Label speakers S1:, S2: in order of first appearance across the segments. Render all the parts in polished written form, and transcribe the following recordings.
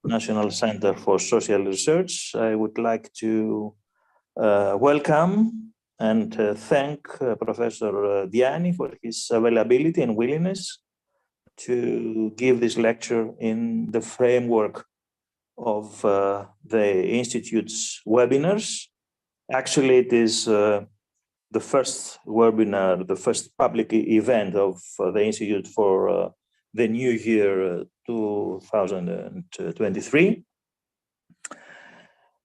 S1: National Center for Social Research. I would like to welcome and thank Professor Diani for his availability and willingness to give this lecture in the framework of the Institute's webinars. Actually, it is the first webinar, the first public event of the Institute for the new year 2023.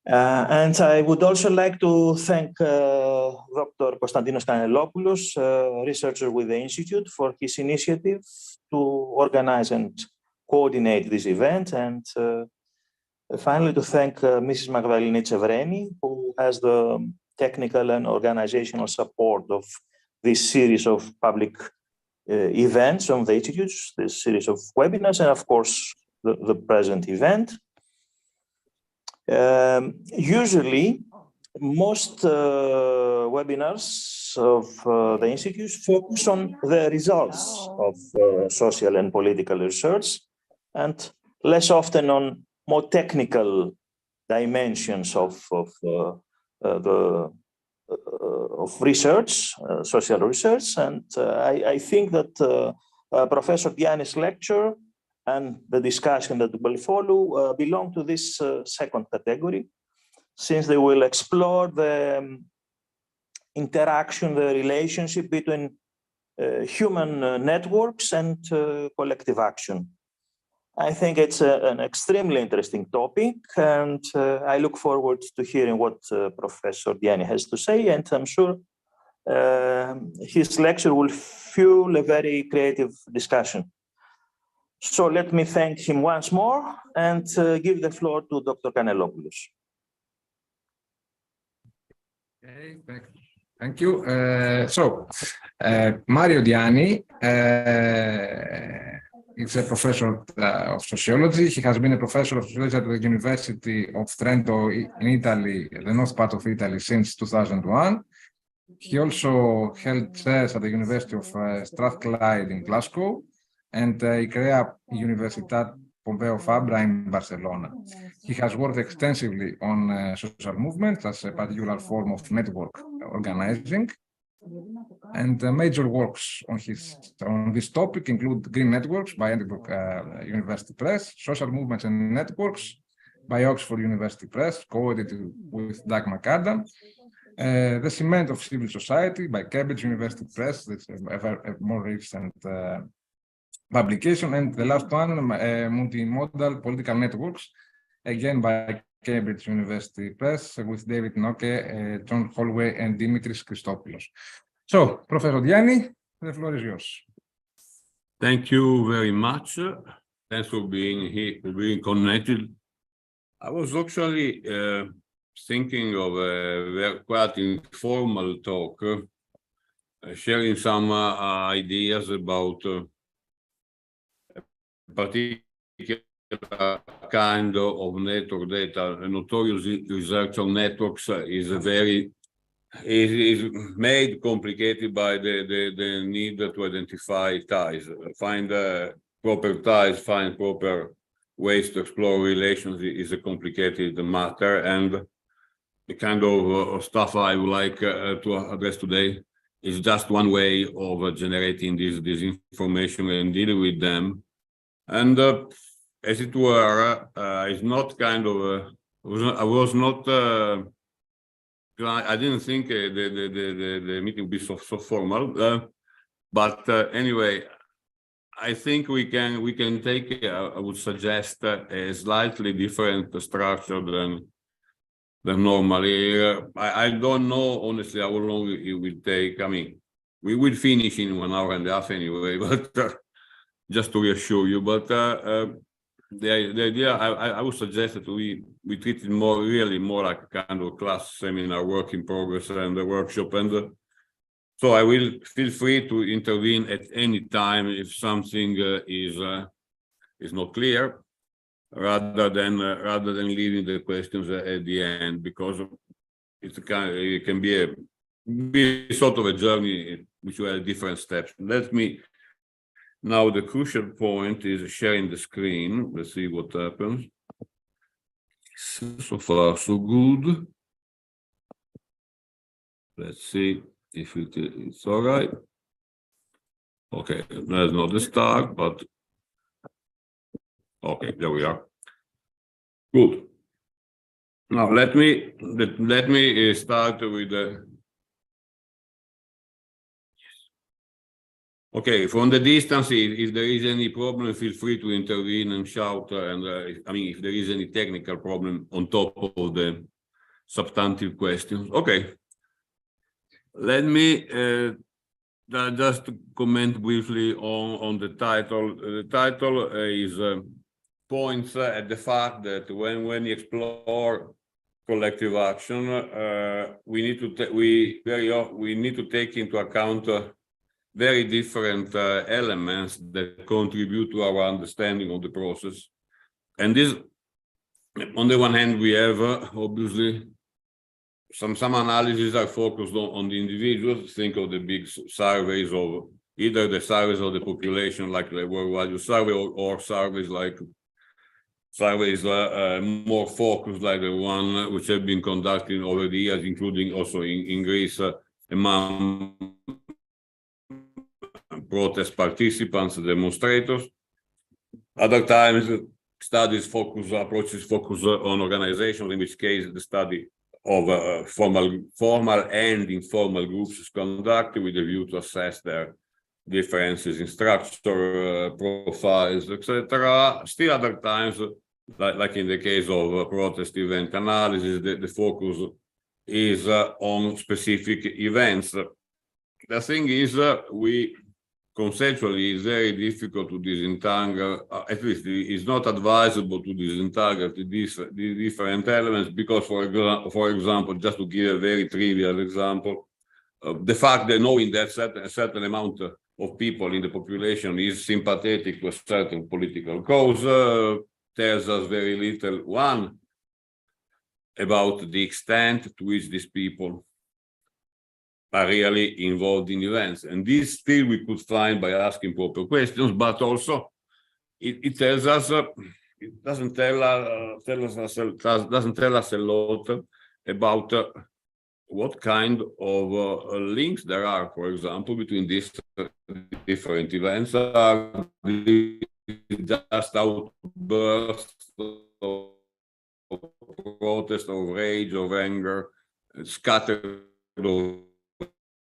S1: And I would also like to thank Dr. Konstantinos Kanellopoulos, researcher with the Institute, for his initiative to organize and coordinate this event. And finally, to thank Mrs. Magdalena Tsevreni, who has the technical and organizational support of this series of public events on the Institute, this series of webinars, and of course, the present event. Usually, most webinars of the Institute focus on the results of social and political research, and less often on more technical dimensions of research, social research. And I think that Professor Diani's lecture and the discussion that will follow belong to this second category, since they will explore the interaction, the relationship between human networks and collective action. I think it's an extremely interesting topic, and I look forward to hearing what Professor Diani has to say, and I'm sure his lecture will fuel a very creative discussion. So let me thank him once more and give the floor to Dr. Kanellopoulos.
S2: Okay, thank you. Mario Diani is a professor of sociology. He has been a professor of sociology at the University of Trento in Italy, the north part of Italy, since 2001. He also held chairs at the University of Strathclyde in Glasgow and Icrea Universitat Pompeu Fabra in Barcelona. He has worked extensively on social movements as a particular form of network organizing. And major works on this topic include Green Networks by Edinburgh University Press, Social Movements and Networks by Oxford University Press, co-edited with Doug McAdam, The Cement of Civil Society by Cambridge University Press, that's a more recent publication, and the last one, Multimodal Political Networks, again by Cambridge University Press, with David Noke, John Holloway, and Dimitris Christopoulos. So, Professor Diani, the floor is yours.
S3: Thank you very much. Thanks for being here, for being connected. I was actually thinking of a quite informal talk, sharing some ideas about particular kind of network data. Notorious research on networks is made complicated by the need to identify ties, find proper ties, find proper ways to explore relations is a complicated matter, and the kind of stuff I would like to address today is just one way of generating this information and dealing with them. And as it were, it's not kind of I didn't think the meeting would be so formal, but anyway, I think we can take, I would suggest, a slightly different structure than normally. I don't know honestly how long it will take. I mean, we will finish in 1 hour and a half anyway, but just to reassure you. But the idea I would suggest that we treat it really more like a kind of class seminar, work in progress, and a workshop. And so I will feel free to intervene at any time if something is not clear, rather than leaving the questions at the end, because it can be a sort of a journey which will have different steps. Let me. Now, the crucial point is sharing the screen. Let's see what happens. So far, so good. Let's see if it's all right. Okay, that's not the start, but okay, there we are. Good. Now let me start with the. Okay, from the distance, if there is any problem, feel free to intervene and shout. And I mean, if there is any technical problem on top of the substantive questions. Okay. Let me just comment briefly on the title. The title is points at the fact that when we explore collective action, we need to take into account very different elements that contribute to our understanding of the process. And this, on the one hand, we have obviously some analyses are focused on the individuals. Think of the big surveys of either the surveys of the population, like the World Value Survey, or surveys more focused, like the one which have been conducted over the years, including also in Greece among protest participants, demonstrators. Other times, approaches focus on organizations, in which case the study of formal and informal groups is conducted with a view to assess their differences in structure, profiles, etc. Still other times, like in the case of protest event analysis, the focus is on specific events. The thing is, conceptually, it's very difficult to disentangle, at least it's not advisable to disentangle these different elements, because, for example, just to give a very trivial example, the fact that knowing that a certain amount of people in the population is sympathetic to a certain political cause tells us very little, one, about the extent to which these people are really involved in events. And this still we could find by asking proper questions, but also it tells us, it doesn't tell us a lot about what kind of links there are, for example, between these different events. Are just outbursts of protest, of rage, of anger, scattered over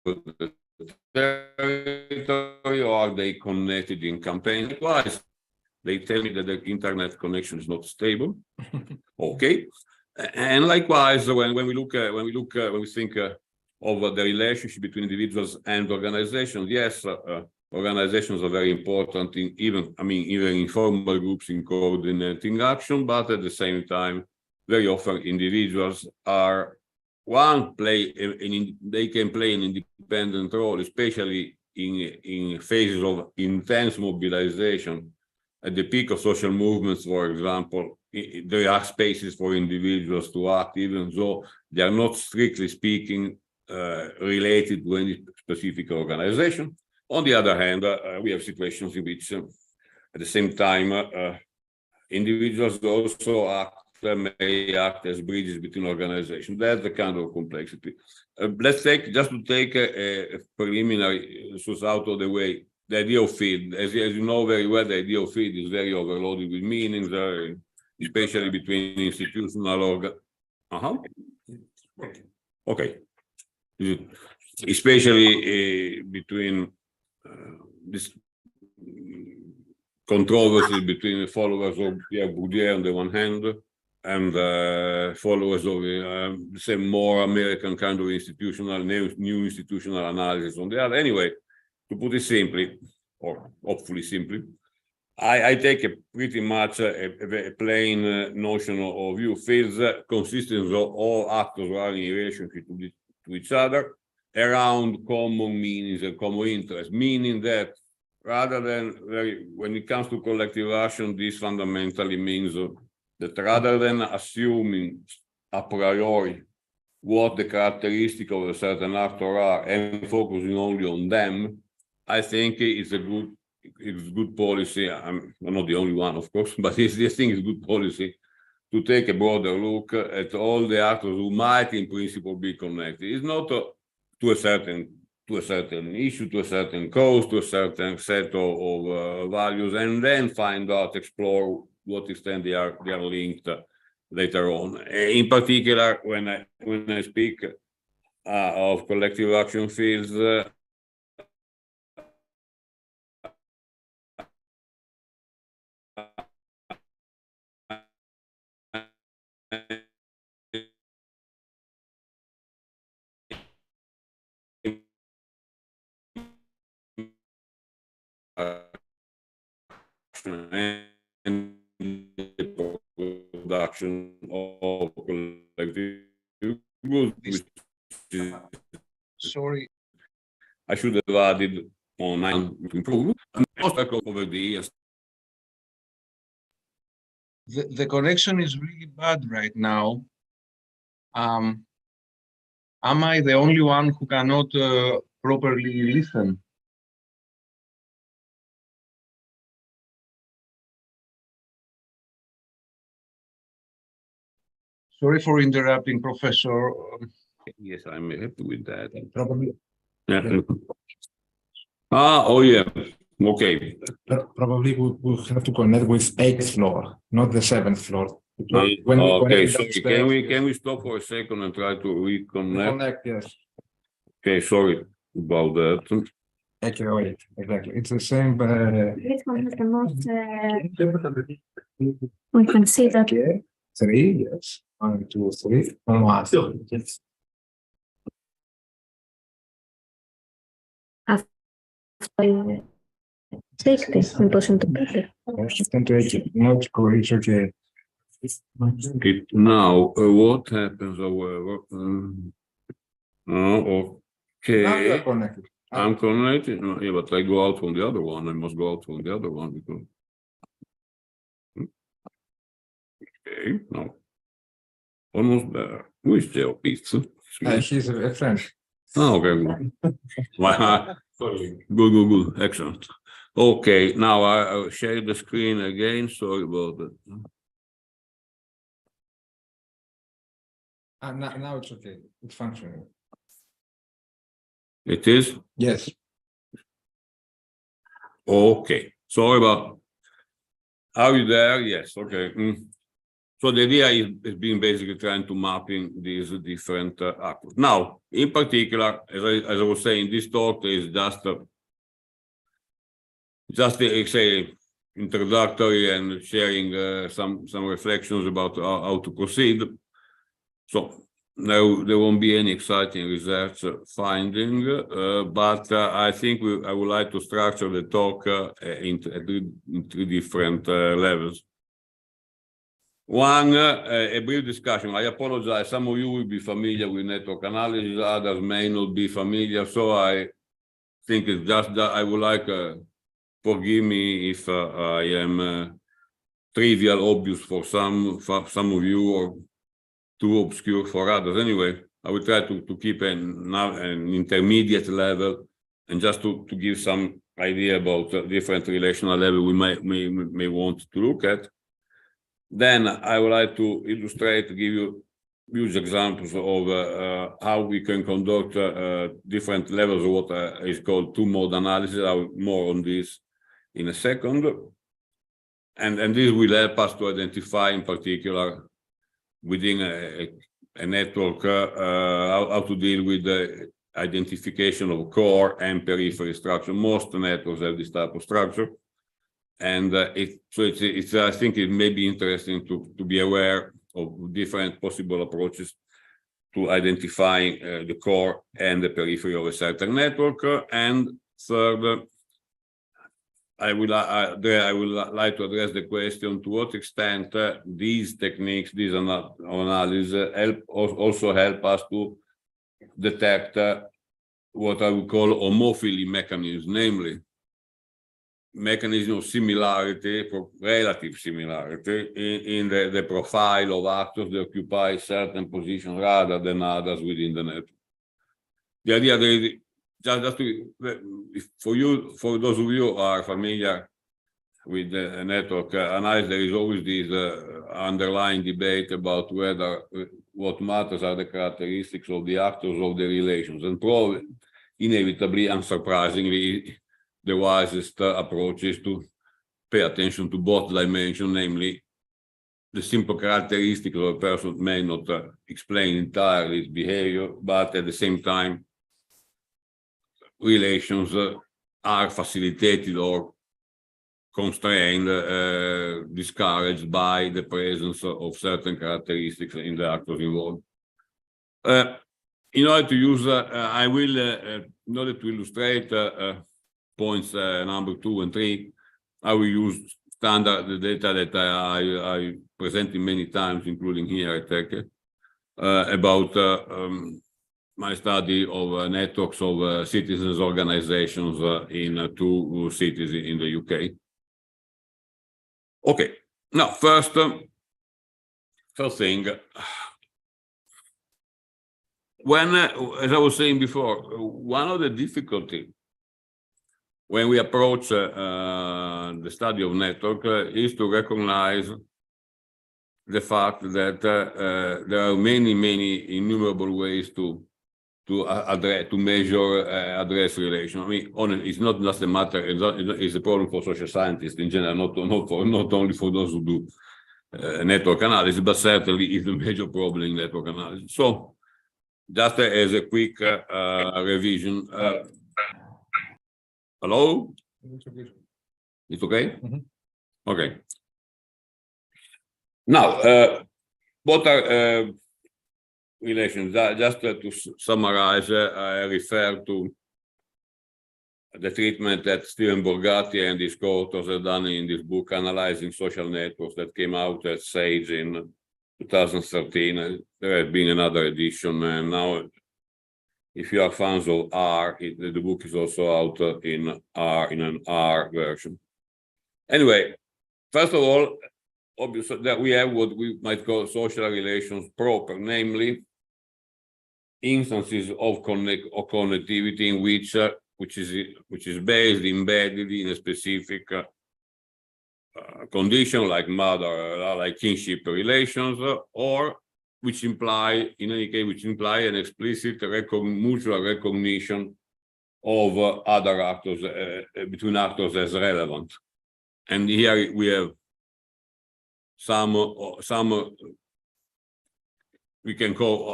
S3: the territory, or are they connected in campaign? Likewise, they tell me that the internet connection is not stable. Okay, and likewise, when we think of the relationship between individuals and organizations, yes, organizations are very important in even informal groups in coordinating action, but at the same time, very often individuals are they can play an independent role, especially in phases of intense mobilization. At the peak of social movements, for example, there are spaces for individuals to act, even though they are not strictly speaking related to any specific organization. On the other hand, we have situations in which, at the same time, individuals also may act as bridges between organizations. That's the kind of complexity. Let's take a preliminary source out of the way. The idea of field, as you know very well, the idea of field is very overloaded with meanings, especially between institutional Okay. Especially between this controversy between followers of Pierre Bourdieu on the one hand and followers of the same more American kind of new institutional analysis on the other. Anyway, to put it simply, or hopefully simply, I take a pretty much a plain notion of view. Fields consisting of all actors who are in relationship to each other around common meanings and common interests, meaning that rather than, when it comes to collective action, this fundamentally means that rather than assuming a priori what the characteristics of a certain actor are and focusing only on them, I think it's good policy. I'm not the only one, of course, but I think it's good policy to take a broader look at all the actors who might in principle be connected. It's not to a certain issue, to a certain cause, to a certain set of values, and then find out, explore what extent they are linked later on. In particular, when I speak of collective action fields, and the production of collective goods.
S2: Sorry.
S3: I should have added on improve over the years.
S2: The connection is really bad right now. Am I the only one who cannot properly listen? Sorry for interrupting, Professor.
S3: Yes, I'm happy with that.
S2: Probably.
S3: Yeah. Oh yeah. Okay.
S2: Probably we'll have to connect with 8th floor, not the 7th floor.
S3: Okay, sorry. Can we stop for a second and try to reconnect?
S2: Yes.
S3: Okay, sorry about that.
S2: Okay, exactly. It's the same.
S4: This one has the most. We can see that.
S2: 3, yes. 1, 2, 3. 1.
S4: Take this and push into better.
S2: No, it's okay.
S3: Now, what happens, however? Okay.
S2: Connected.
S3: I'm connected. No, yeah, but I go out from the other one. I must go out from the other one because. Okay, no. Almost there. Who is Joe Pizza?
S2: He's a friend.
S3: Oh, okay. Good. Excellent. Okay, now I'll share the screen again. Sorry about that.
S2: Now it's okay. It's functioning.
S3: It is?
S2: Yes.
S3: Okay. Sorry about. Are you there? Yes. Okay. So the idea is being basically trying to mapping these different actors. Now, in particular, as I was saying, this talk is just say introductory and sharing some reflections about how to proceed. So no, there won't be any exciting research finding, but I think I would like to structure the talk in 3 different levels. One, a brief discussion. I apologize. Some of you will be familiar with network analysis, others may not be familiar. So I think it's just that I would like, forgive me if I am trivial, obvious for some of you, or too obscure for others. Anyway, I will try to keep an intermediate level, and just to give some idea about different relational level we may want to look at. Then I would like to illustrate, give you huge examples of how we can conduct different levels of what is called two-mode analysis. I'll more on this in a second. And this will help us to identify, in particular, within a network, how to deal with the identification of core and periphery structure. Most networks have this type of structure. And I think it may be interesting to be aware of different possible approaches to identifying the core and the periphery of a certain network. And third, I would like to address the question to what extent these techniques, these analyses also help us to detect what I would call homophily mechanisms, namely mechanism of similarity, relative similarity in the profile of actors that occupy certain positions rather than others within the network. The idea that just to, for those of you who are familiar with the network analysis, there is always this underlying debate about whether what matters are the characteristics of the actors of the relations, and probably, inevitably, unsurprisingly, the wisest approach is to pay attention to both dimensions, namely the simple characteristics of a person may not explain entirely its behavior, but at the same time, relations are facilitated or constrained, discouraged by the presence of certain characteristics in the actors involved. In order to use, I will, in order to illustrate points number 2 and 3, I will use standard data that I presented many times, including here at Tech, about my study of networks of citizens organizations in 2 cities in the UK. Okay, now first thing, when, as I was saying before, one of the difficulties when we approach the study of network is to recognize the fact that there are many innumerable ways to measure address relation. I mean, honestly, it's not just a matter. It's a problem for social scientists in general, not only for those who do network analysis, but certainly is a major problem in network analysis. So, just as a quick revision. Hello? It's okay? Mm-hmm. Okay. Now, what are relations? Just to summarize, I refer to the treatment that Stephen Borgatti and his co-authors have done in this book, Analyzing Social Networks, that came out at Sage in 2013. There has been another edition, and now, if you are fans of R, the book is also out in an R version. Anyway, first of all, obviously that we have what we might call social relations proper, namely instances of connectivity in which is based, embedded in a specific condition, like like kinship relations, or which imply, in any case, which imply an explicit mutual recognition of other actors, between actors as relevant. And here we have some we can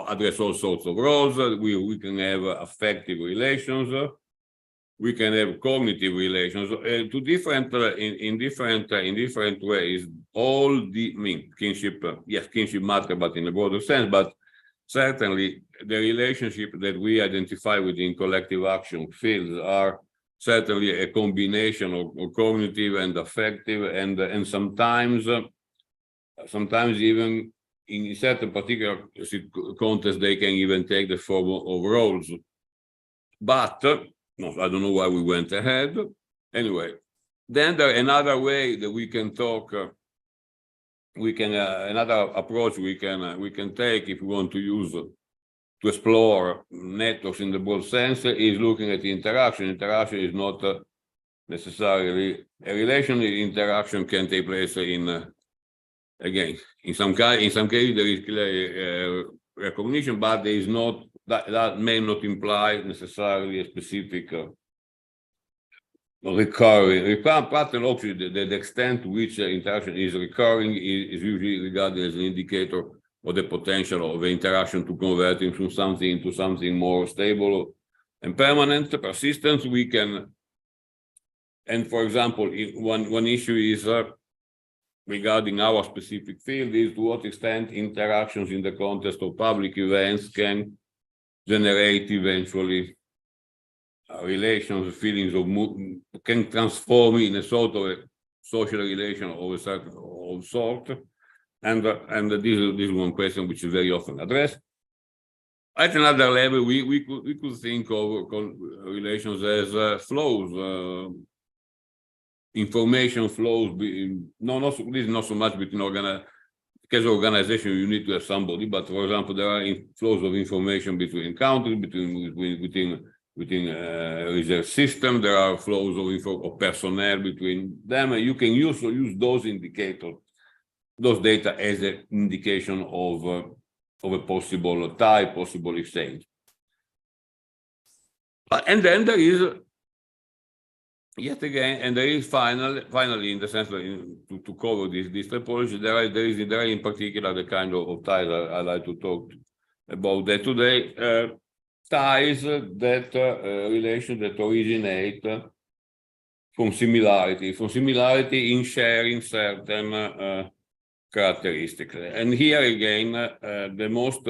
S3: address all sorts of roles. We can have affective relations. We can have cognitive relations, to different in different ways. All the kinship, yes, kinship matter, but in a broader sense. But certainly, the relationship that we identify within collective action fields are certainly a combination of cognitive and affective, and sometimes even in certain particular contexts they can even take the form of roles. But no, I don't know why we went ahead. Anyway, then there another way that we can talk. Another approach we can take if we want to use to explore networks in the broad sense is looking at the interaction. Interaction is not necessarily a relation. Interaction can take place in again in some cases there is clear recognition, but there is not. That may not imply necessarily a specific recurring pattern. Actually, the extent to which interaction is recurring is usually regarded as an indicator of the potential of the interaction to convert into something more stable and permanent. Persistence, we can, and for example, one issue is regarding our specific field is to what extent interactions in the context of public events can generate eventually relations, feelings of can transform in a sort of a social relation of a certain sort, and this is one question which is very often addressed. At another level, we could think of relations as flows, information flows. This is not so much between because organization you need to have somebody, but for example, there are flows of information between countries, within research system. There are flows of info of personnel between them, and you can also use those indicators, those data as an indication of a possible type, possible exchange. And then there is, yet again, and there is finally, in the sense that to cover this typology, there are in particular the kind of ties I like to talk about that today. Ties that relations that originate from similarity in sharing certain characteristics. And here again, the most,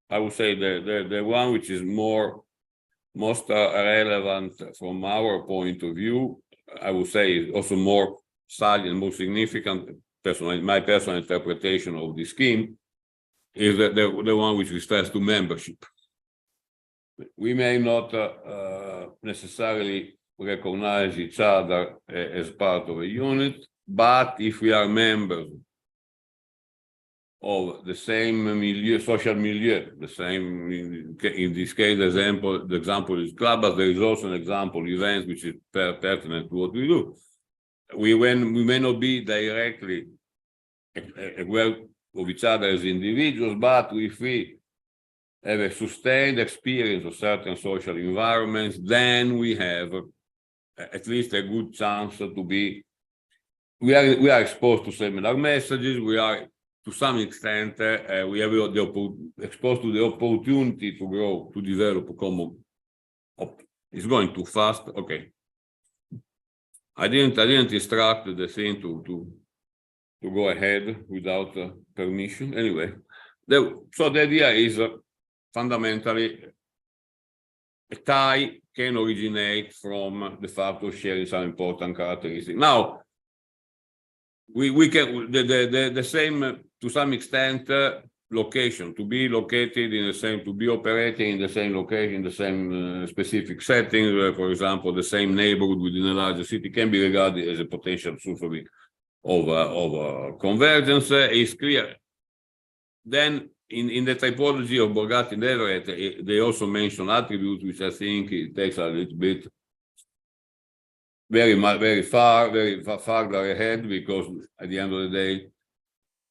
S3: I would say, the one which is most relevant from our point of view, I would say, is also more salient, more significant, my personal interpretation of the scheme, is the one which refers to membership. We may not necessarily recognize each other as part of a unit, but if we are members of the same milieu, social milieu, the same, in this case, the example is club, but there is also an example, events, which is pertinent to what we do. We may not be directly aware of each other as individuals, but if we have a sustained experience of certain social environments, then we have at least a good chance to be, we are exposed to similar messages, we are to some extent, we have exposed to the opportunity to grow, to develop a common. It's going too fast. Okay. I didn't instruct the thing to go ahead without permission. Anyway, so the idea is fundamentally a tie can originate from the fact of sharing some important characteristics. Now, we can the same to some extent location, to be located in the same, to be operating in the same location, in the same specific setting, for example, the same neighborhood within a larger city can be regarded as a potential source of convergence. Is clear. Then in the typology of Borgatti and Everett, they also mention attributes, which I think it takes a little bit very far ahead, because at the end of the day,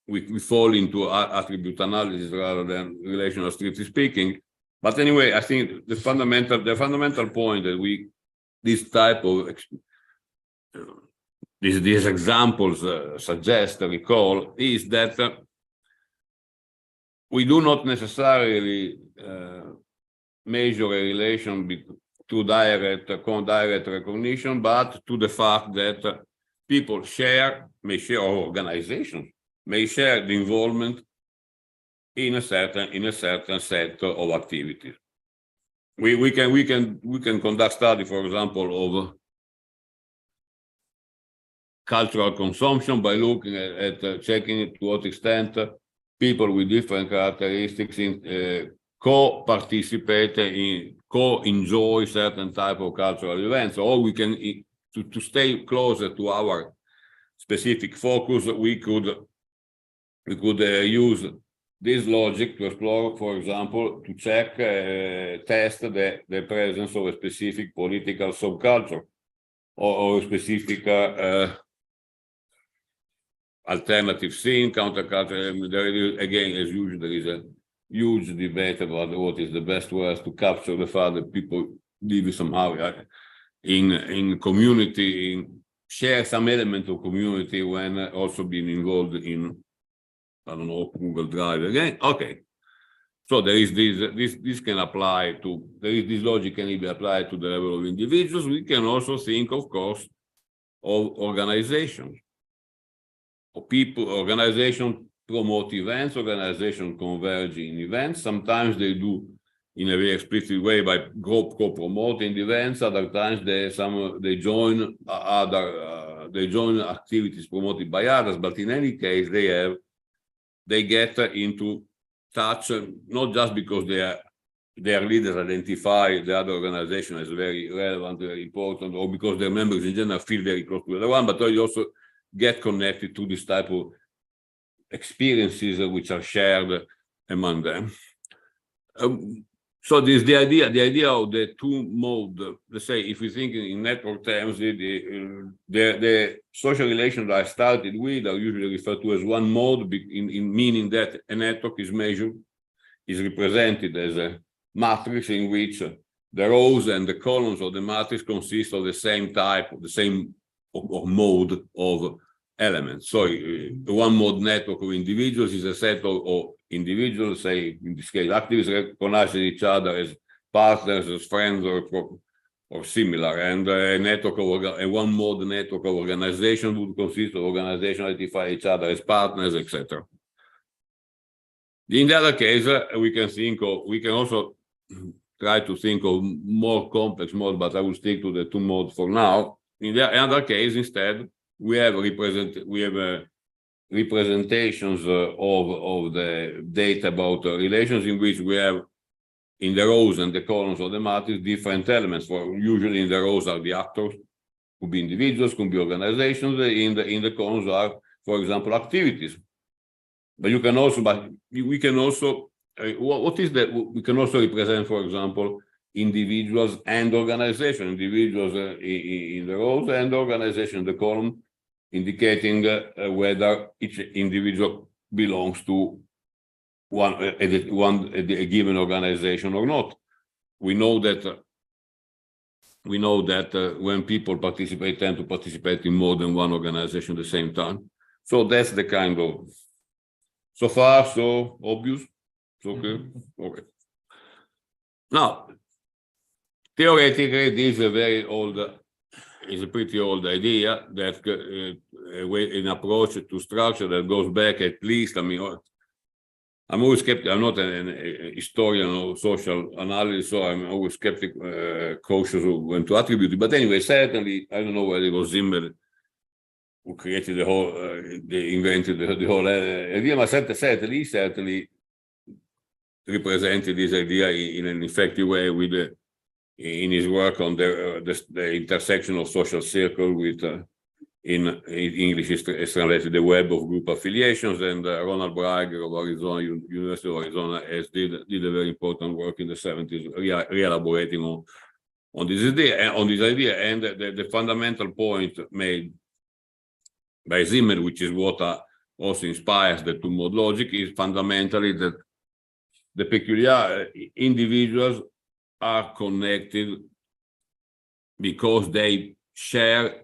S3: we fall into attribute analysis rather than relational, strictly speaking. But anyway, I think the fundamental point that this type of these examples suggest, recall, is that we do not necessarily measure a relation to direct recognition, but to the fact that people may share, or organizations may share the involvement in a certain set of activities. We can conduct study, for example, of cultural consumption by looking at checking to what extent people with different characteristics co-participate in, co-enjoy certain type of cultural events, or we can, to stay closer to our specific focus, we could use this logic to explore, for example, to check, test the presence of a specific political subculture or a specific alternative scene, counterculture. There, again, as usual, there is a huge debate about what is the best way to capture the fact that people live somehow in community, share some element of community when also being involved in, I don't know, Google Drive again. Okay, so there is this can apply to, this logic can be applied to the level of individuals. We can also think, of course, of organizations, of people. Organizations promote events, organizations converge in events. Sometimes they do in a very explicit way by co-promoting the events. Other times they join they join activities promoted by others. But in any case, they get into touch, not just because their leaders identify the other organization as very relevant, very important, or because their members in general feel very close to the other one, but they also get connected to this type of experiences which are shared among them. So this the idea of the two mode. Let's say if we think in network terms, the social relations I started with are usually referred to as one mode, in meaning that a network is represented as a matrix in which the rows and the columns of the matrix consist of the same type, the same or mode of elements. So the one mode network of individuals is a set of individuals, say in this case, activists recognizing each other as partners, as friends, or similar. And a one mode network of organization would consist of organizations identify each other as partners, etc. In the other case, we can also try to think of more complex modes, but I will stick to the two modes for now. In the other case, instead, we have representations of the data about relations in which we have in the rows and the columns of the matrix different elements. For usually in the rows are the actors, could be individuals, could be organizations. In the columns are, for example, activities. But we can also represent, for example, individuals and organizations, individuals in the rows and organization in the column, indicating whether each individual belongs to a given organization or not. We know that when people tend to participate in more than one organization at the same time. So that's the kind of. So far, so obvious. It's okay. Okay. Now, theoretically, this is a pretty old idea that an approach to structure that goes back at least. I mean, I'm always skeptical. I'm not a historian of social analysis, so I'm always cautious of when to attribute it. But anyway, certainly, I don't know whether it was Zimmer who created invented the whole idea, but certainly represented this idea in an effective way in his work on the intersection of social circle with in English is translated the web of group affiliations, and Ronald Bragg of Arizona, University of Arizona, did a very important work in the 70s, re-elaborating on this idea, and the fundamental point made by Zimmer, which is what also inspires the two-mode logic, is fundamentally that the peculiar individuals are connected because they share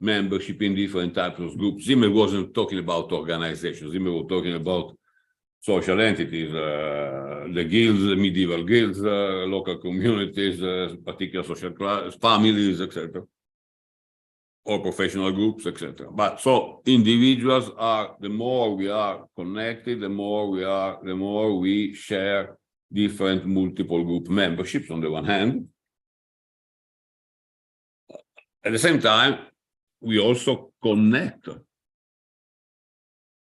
S3: membership in different types of groups. Zimmer wasn't talking about organizations. Zimmer was talking about social entities, the guilds, the medieval guilds, local communities, particular social classes, families, etc., or professional groups, etc. But so individuals are, the more we are connected, the more we share different multiple group memberships on the one hand. At the same time, we also connect,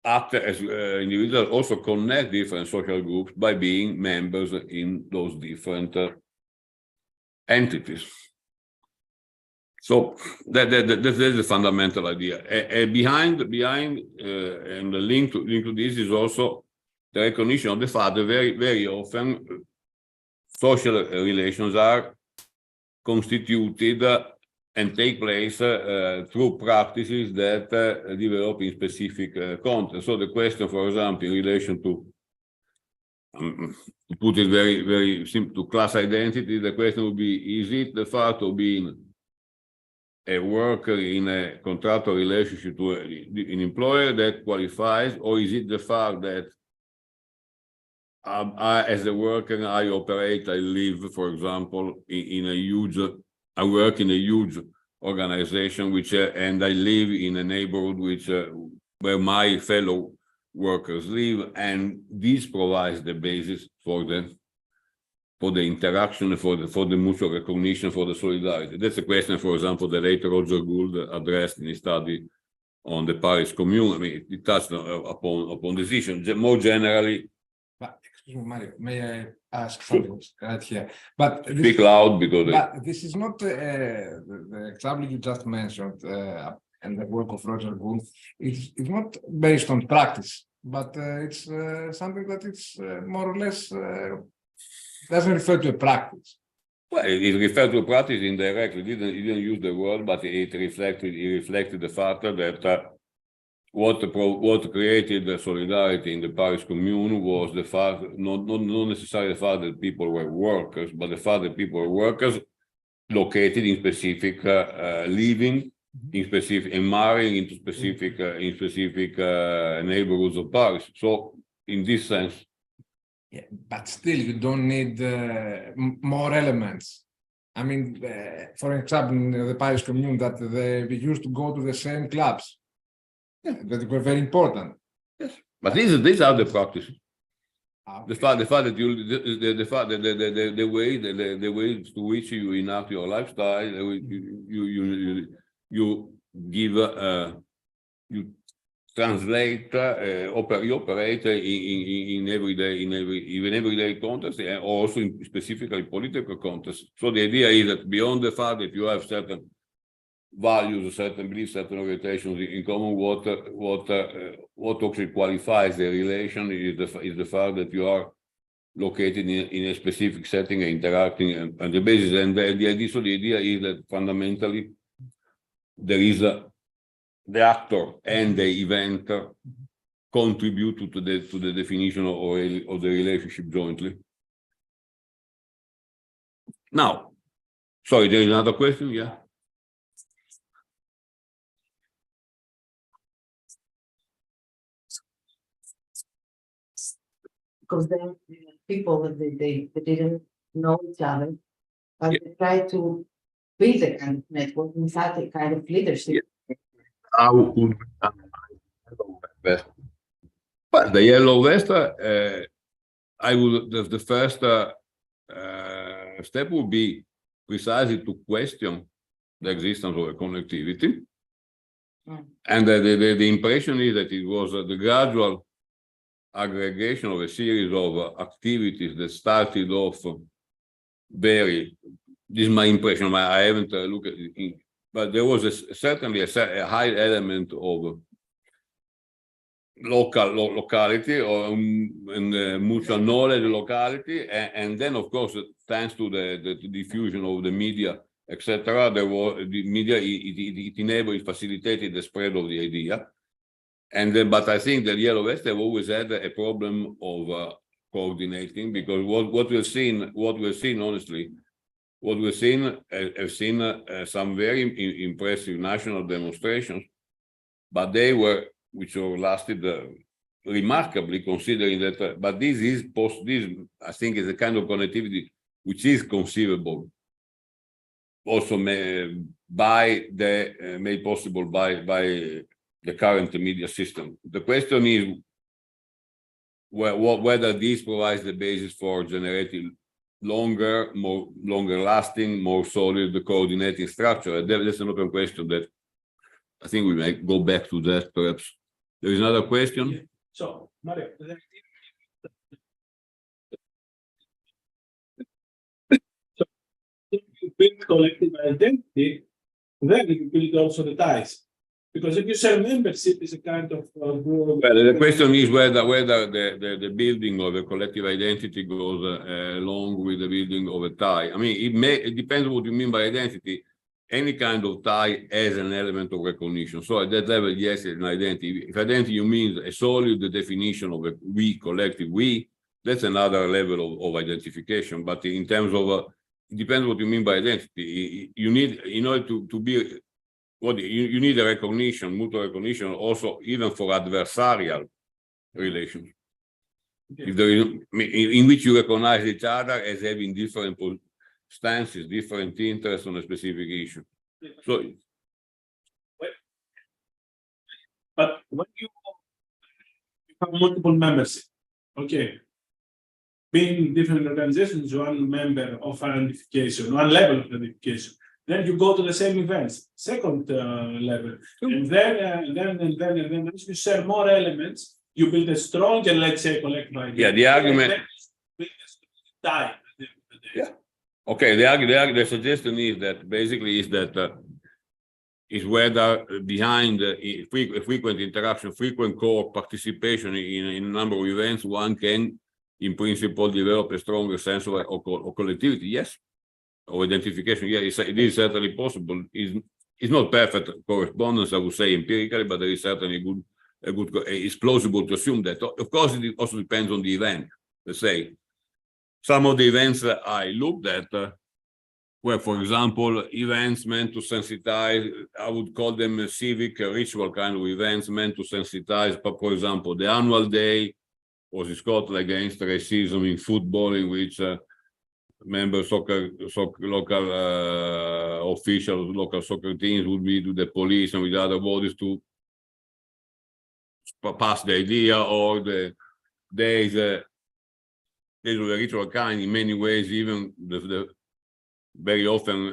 S3: as individuals also connect different social groups by being members in those different entities. So that's the fundamental idea. Behind and the link to this is also the recognition of the fact that very often social relations are constituted and take place through practices that develop in specific contexts. So the question, for example, in relation to put it very simple, to class identity, the question would be: is it the fact of being a worker in a contractual relationship to an employer that qualifies, or is it the fact that as a worker I operate, I live, for example, I work in a huge organization and I live in a neighborhood where my fellow workers live, and this provides the basis for the interaction, for the mutual recognition, for the solidarity. That's a question, for example, that later Roger Gould addressed in his study on the Paris Commune. I mean, it touched upon this issue. More generally.
S2: Excuse me, Mario, may I ask something right here? But
S3: speak loud, because
S2: this is not the example you just mentioned and the work of Roger Gould. It's not based on practice, but it's something that it's more or less doesn't refer to a practice.
S3: Well, it referred to practice indirectly. He didn't use the word, but it reflected the fact that what created the solidarity in the Paris Commune was the fact, not necessarily the fact that people were workers, but the fact that people were workers located in specific living, in specific and marrying into specific neighborhoods of Paris. So, in this sense.
S2: Yeah, but still, you don't need more elements. I mean, for example, in the Paris Commune, that we used to go to the same clubs. Yeah, that were very important.
S3: Yes, but these are the practices.
S2: Okay.
S3: The fact that the way to which you enact your lifestyle, you give you translate, you operate in everyday context, and also in specifically political context. So the idea is that beyond the fact that you have certain values, certain beliefs, certain orientations in common, what actually qualifies the relation is the fact that you are located in a specific setting and interacting on the basis. And the idea is that fundamentally there is the actor and the event contribute to the definition of the relationship jointly. Now, sorry, there is another question, yeah.
S5: Because then people that they didn't know each other, but they try to build a kind of network inside a kind of leadership.
S3: Yeah. How would vest? Well, the yellow vest, I would. The first step would be precisely to question the existence of a connectivity, and the impression is that it was the gradual aggregation of a series of activities that started off very. This is my impression. I haven't looked at it. But there was certainly a high element of locality and mutual knowledge locality, and then of course, thanks to the diffusion of the media, etc., there was the media. It enabled, it facilitated the spread of the idea, and then, but I think the yellow vests have always had a problem of coordinating, because what we've seen honestly. What we've seen, have seen some very impressive national demonstrations, but they were, which lasted remarkably, considering that. But this is I think, is a kind of connectivity which is conceivable, also made possible by the current media system. The question is whether this provides the basis for generating longer lasting, more solid coordinating structure. That's an open question that I think we might go back to that perhaps. There is another question.
S6: Yeah. So, Mario, so if you build collective identity, then you build also the ties. Because if you say membership is a kind of
S3: well, the question is whether the building of a collective identity goes along with the building of a tie. I mean, it depends what you mean by identity. Any kind of tie has an element of recognition. So at that level, yes, it's an identity. If identity you mean a solid definition of a we, collective we, that's another level of identification. But in terms of it depends what you mean by identity. You need, in order to be you need a recognition, mutual recognition, also even for adversarial relations. Okay. If there is, in which you recognize each other as having different stances, different interests on a specific issue. So,
S6: but when you have multiple members, okay, being different organizations, one member of identification, one level of identification. Then you go to the same events, second level, and then as you share more elements, you build a stronger, let's say, collective identity.
S3: Yeah, the argument.
S6: Die.
S3: Yeah. Okay. The suggestion is that basically is whether behind frequent interaction, frequent core participation in a number of events, one can in principle develop a stronger sense of collectivity. Yes, or identification. Yeah, it is certainly possible. It's not perfect correspondence, I would say, empirically, but there is certainly it's plausible to assume that. Of course, it also depends on the event. Let's say some of the events that I looked at were, for example, events meant to sensitize. I would call them civic, ritual kind of events meant to sensitize. But for example, the annual day was in Scotland against racism in football, in which members local officials, local soccer teams would meet with the police and with other bodies to pass the idea, or the days of the ritual kind. In many ways, even the very often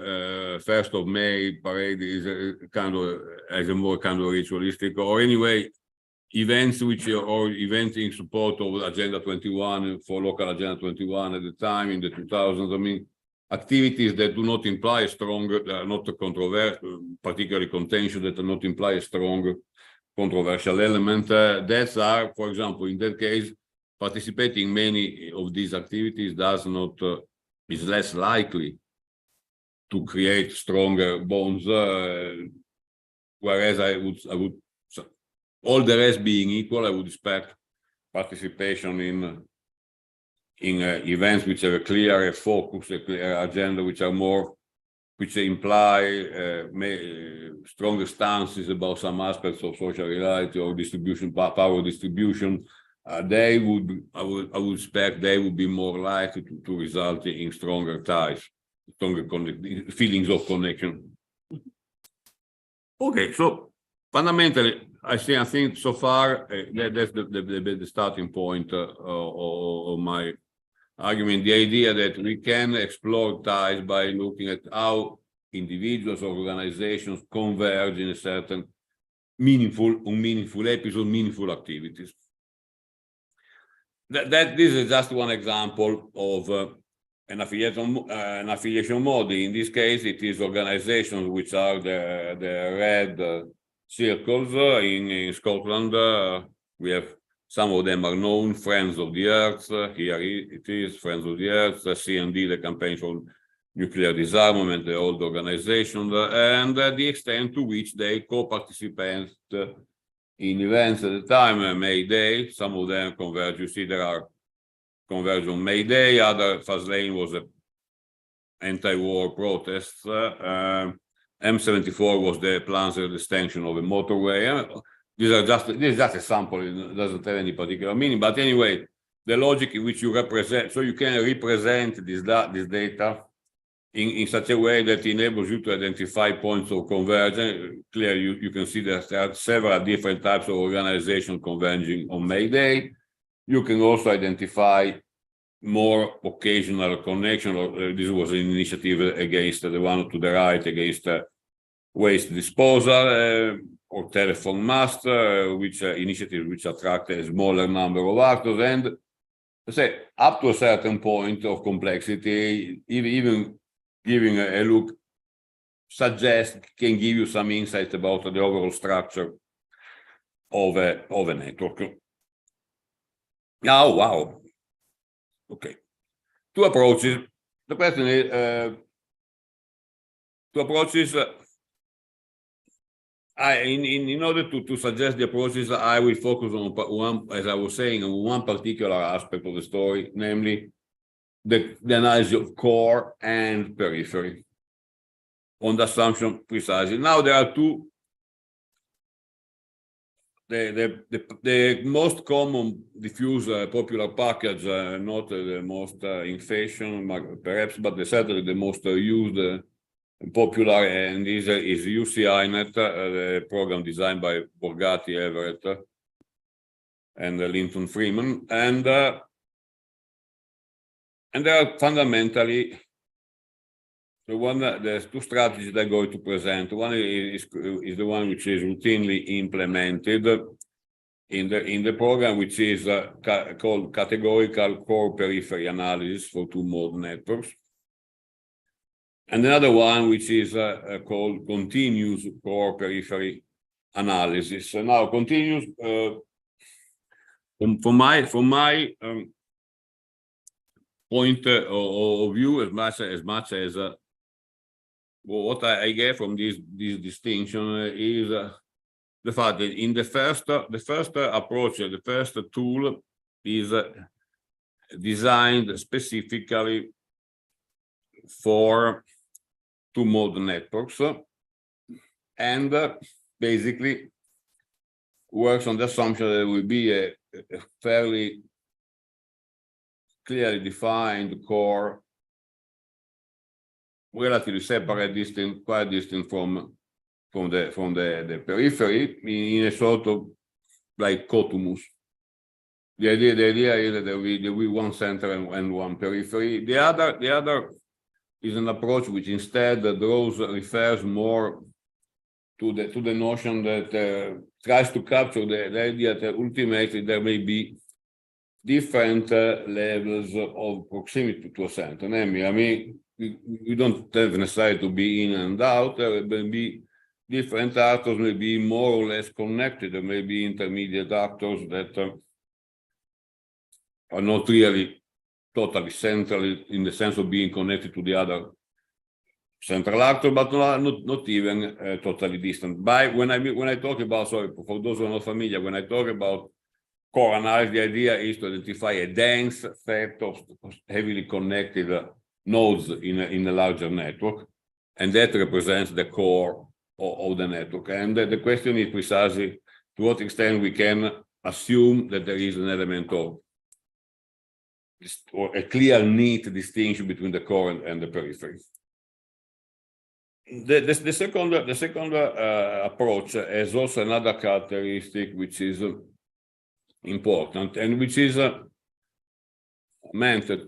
S3: 1st of May parade is a more kind of ritualistic, or anyway events which are events in support of Agenda 21 for local Agenda 21 at the time in the 2000s. I mean, activities that do not imply a strong, not controversial, particularly contentious, that do not imply a strong controversial element. That's are, for example, in that case, participating in many of these activities is less likely to create stronger bonds, whereas I would, all the rest being equal, I would expect participation in events which have a clear focus, a clear agenda, which imply stronger stances about some aspects of social reality or distribution, power distribution. I would expect they would be more likely to result in stronger ties, stronger feelings of connection. Okay, so fundamentally, I think so far that's the starting point of my argument. The idea that we can explore ties by looking at how individuals or organizations converge in a certain meaningful episode, meaningful activities. This is just one example of an affiliation model. In this case, it is organizations which are the red circles in Scotland. We have some of them are known: Friends of the Earth. Here it is, Friends of the Earth. C&D, the Campaign for Nuclear Disarmament, the old organization, and the extent to which they co-participate in events at the time. May Day, some of them converge. You see, there are converge on May Day. Other Faslane was a anti-war protests. M74 was the plans of the extension of a motorway. This is just a sample. It doesn't have any particular meaning. But anyway, the logic in which you represent, so you can represent this data in such a way that enables you to identify points of convergence. Clearly, you can see that there are several different types of organizations converging on May Day. You can also identify more occasional connection. This was an initiative against the one to the right, against waste disposal, or telephone mast, which initiatives which attract a smaller number of actors, and say up to a certain point of complexity, even giving a look can give you some insight about the overall structure of a network. Now, wow. Okay. Two approaches. The question is, two approaches. In order to suggest the approaches, I will focus on one, as I was saying, on one particular aspect of the story, namely the analysis of core and periphery, on the assumption precisely. Now there are two. The most common diffuse popular package, not the most in fashion, perhaps, but certainly the most used popular, and is UCINet, the program designed by Borgatti, Everett, and Linton Freeman, and they are fundamentally there's two strategies they're going to present. One is the one which is routinely implemented in the program, which is called categorical core periphery analysis for two-mode networks. And another one which is called continuous core periphery analysis. So now continuous, from my point of view as much as what I get from this distinction is the fact that in the first approach, the first tool is designed specifically for two-mode networks and basically works on the assumption that there will be a fairly clearly defined core, relatively separate, quite distant from the periphery in a sort of like cotumus. The idea is that there will be one center and one periphery. The other is an approach which instead refers more to the notion that tries to capture the idea that ultimately there may be different levels of proximity to a center. Namely, I mean, we don't have necessarily to be in and out. There may be different actors, may be more or less connected. There may be intermediate actors that are not really totally central in the sense of being connected to the other central actor, but not even totally distant. When I talk about, sorry, for those who are not familiar, when I talk about core analysis, the idea is to identify a dense set of heavily connected nodes in a larger network, and that represents the core of the network. And the question is precisely to what extent we can assume that there is an element of or a clear, neat distinction between the core and the periphery. The second approach has also another characteristic which is important and which is meant to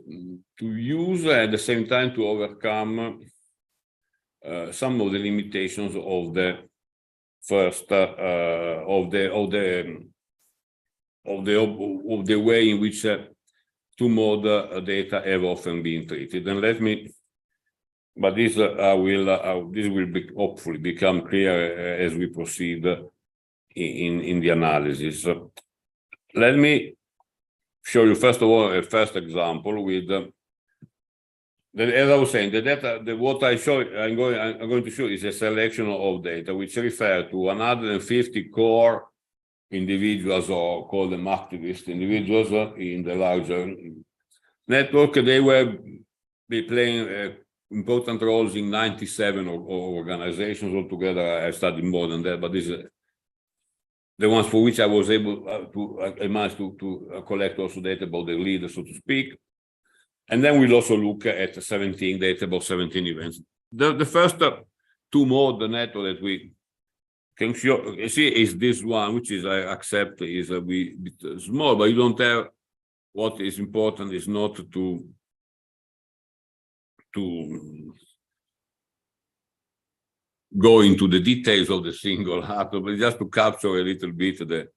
S3: use at the same time to overcome some of the limitations of the first of the way in which two-mode data have often been treated. And but this will hopefully become clear as we proceed in the analysis. Let me show you first of all a first example with as I was saying, the data. What I'm going to show is a selection of data which refer to 150 core individuals, or call them activist individuals, in the larger network. They were playing important roles in 97 organizations altogether. I studied more than that, but this is the ones for which I was able I managed to collect also data about the leaders, so to speak. And then we'll also look at 17 data about 17 events. The first two-mode network that we can see is this one, which is, I accept, is a bit small, but you don't have, what is important is not to go into the details of the single actor, but just to capture a little bit the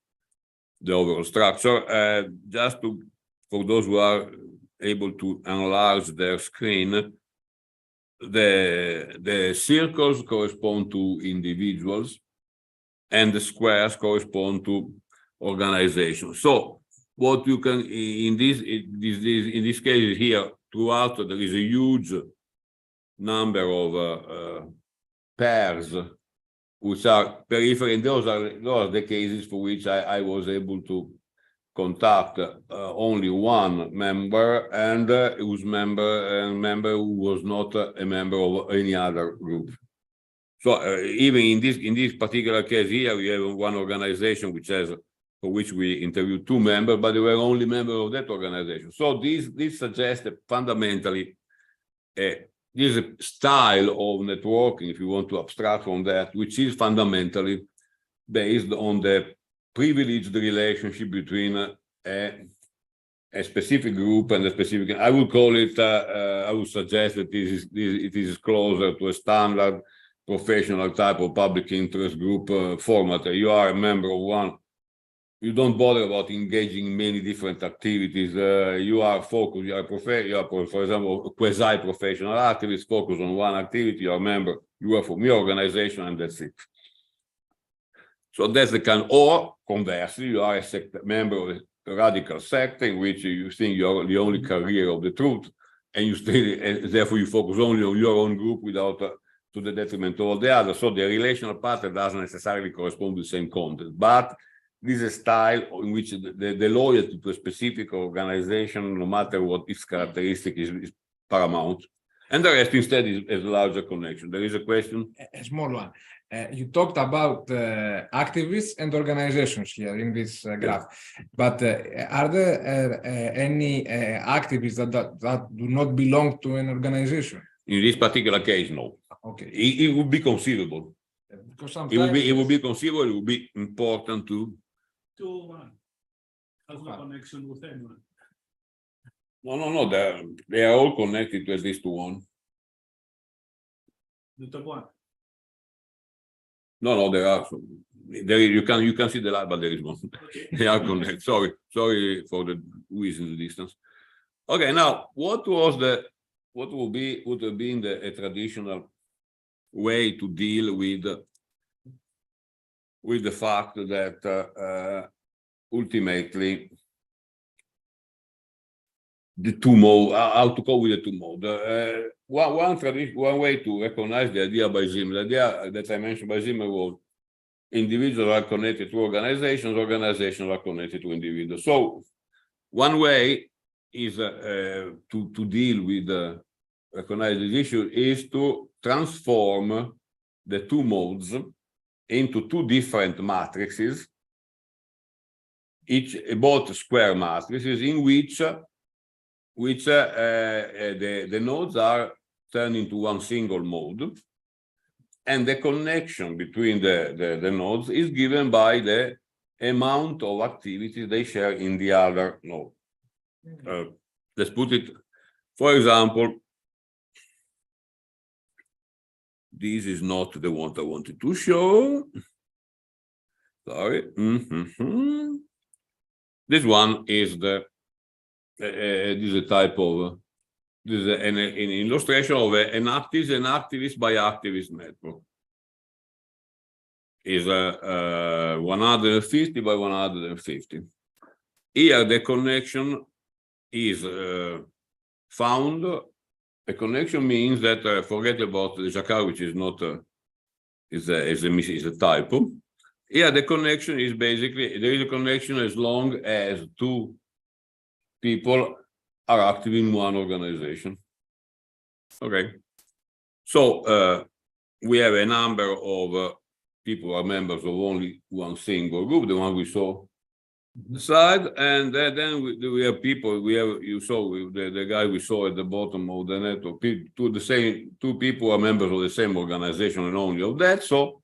S3: overall structure. Just for those who are able to enlarge their screen, the circles correspond to individuals and the squares correspond to organizations. So what you can in this case here, throughout there is a huge number of pairs which are peripheral, and those are the cases for which I was able to contact only one member, and whose member who was not a member of any other group. So even in this particular case here, we have one organization for which we interviewed two members, but they were only members of that organization. So this suggests that fundamentally this style of networking, if you want to abstract from that, which is fundamentally based on the privileged relationship between a specific group and a specific. I would call it. I would suggest that it is closer to a standard professional type of public interest group format. You are a member of one. You don't bother about engaging in many different activities. You are focused. You are for example, a quasi-professional activist focused on one activity. You are a member. You are from your organization, and that's it. So that's the kind. Or conversely, you are a member radical sect in which you think you're the only carrier of the truth, and you stay, and therefore you focus only on your own group without to the detriment of all the others. So the relational pattern doesn't necessarily correspond to the same content, but this is a style in which the loyalty to a specific organization, no matter what its characteristic, is paramount. And the rest instead is a larger connection. There is a question?
S2: A small one. You talked about activists and organizations here in this graph, but are there any activists that do not belong to an organization?
S3: In this particular case, no.
S2: Okay.
S3: It would be conceivable.
S2: Because
S3: It would be conceivable. It would be important to.
S6: 2-1 has no connection with anyone.
S3: No. They are all connected to at least one.
S6: The top one.
S3: No, there are. There you can see the light, but there is one.
S6: Okay.
S3: They are connected. Sorry for the who is in the distance. Okay, now what would have been a traditional way to deal with the fact that ultimately the two mode, how to go with the two mode. One way to recognize the idea by Zimmer, the idea that I mentioned by Zimmer was individuals are connected to organizations, organizations are connected to individuals. So one way is to deal with recognize this issue is to transform the two modes into two different matrices, both square matrices, in which the nodes are turned into one single mode, and the connection between the nodes is given by the amount of activity they share in the other node. Let's put it, for example, this is not the one I wanted to show. Sorry. This one is this is a type of this is an illustration of an activist by activist network. Is 150 by 150. Here the connection is found. A connection means that forget about the Jacquard, which is not is a typo. Here the connection is basically there is a connection as long as two people are active in one organization. Okay, so we have a number of people who are members of only one single group, the one we saw the side, and then we have people. You saw the guy we saw at the bottom of the network. Two people are members of the same organization and only of that. So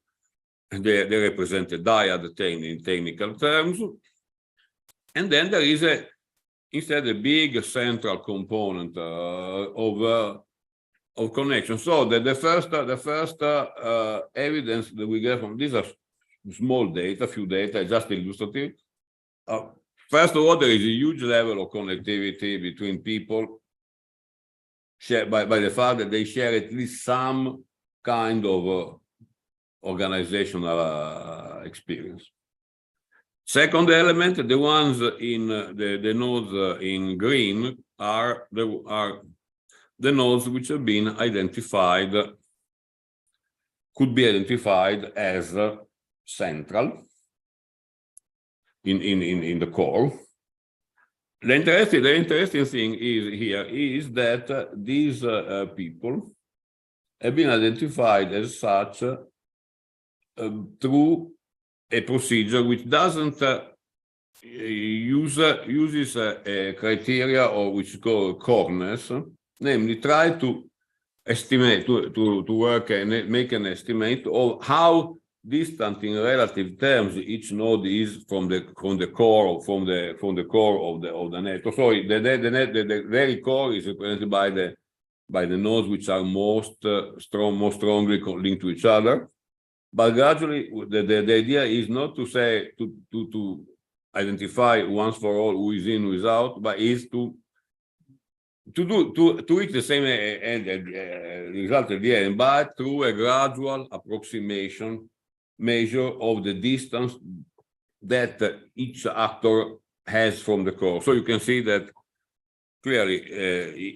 S3: they represent a dyad in technical terms, and then there is instead a big central component of connection. So the first evidence that we get from these are small data, few data, just illustrative. First of all, there is a huge level of connectivity between people shared by the fact that they share at least some kind of organizational experience. Second element, the ones in the nodes in green are the nodes which have been identified, could be identified as central in the core. The interesting thing is that these people have been identified as such through a procedure which doesn't uses a criteria or which is called coordinates, namely try to estimate to work and make an estimate of how distant in relative terms each node is from the core of the network. So the very core is represented by the nodes which are most strongly linked to each other. But gradually, the idea is not to say to identify once for all who is in, who is out, but is to reach the same result at the end, but through a gradual approximation measure of the distance that each actor has from the core. So you can see that clearly,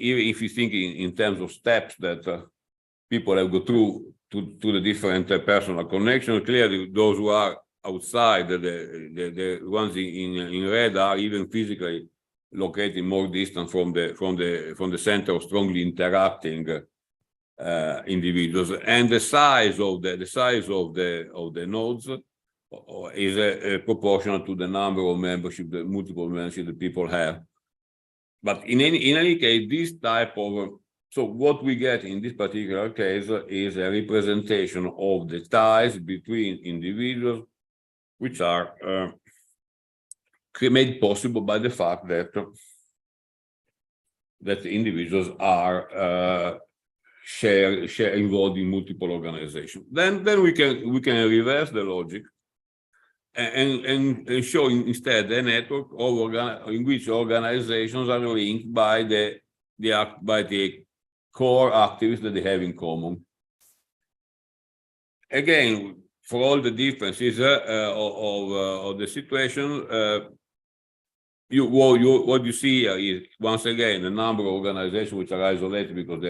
S3: even if you think in terms of steps that people have go through to the different personal connections, clearly those who are outside, the ones in red are even physically located more distant from the center of strongly interacting individuals, and the size of the nodes is proportional to the number of membership, the multiple membership that people have. But in any case, this type of so what we get in this particular case is a representation of the ties between individuals, which are made possible by the fact that individuals are share involved in multiple organizations. Then we can reverse the logic and show instead a network of in which organizations are linked by the core activities that they have in common. Again, for all the differences of the situation, what you see here is once again a number of organizations which are isolated because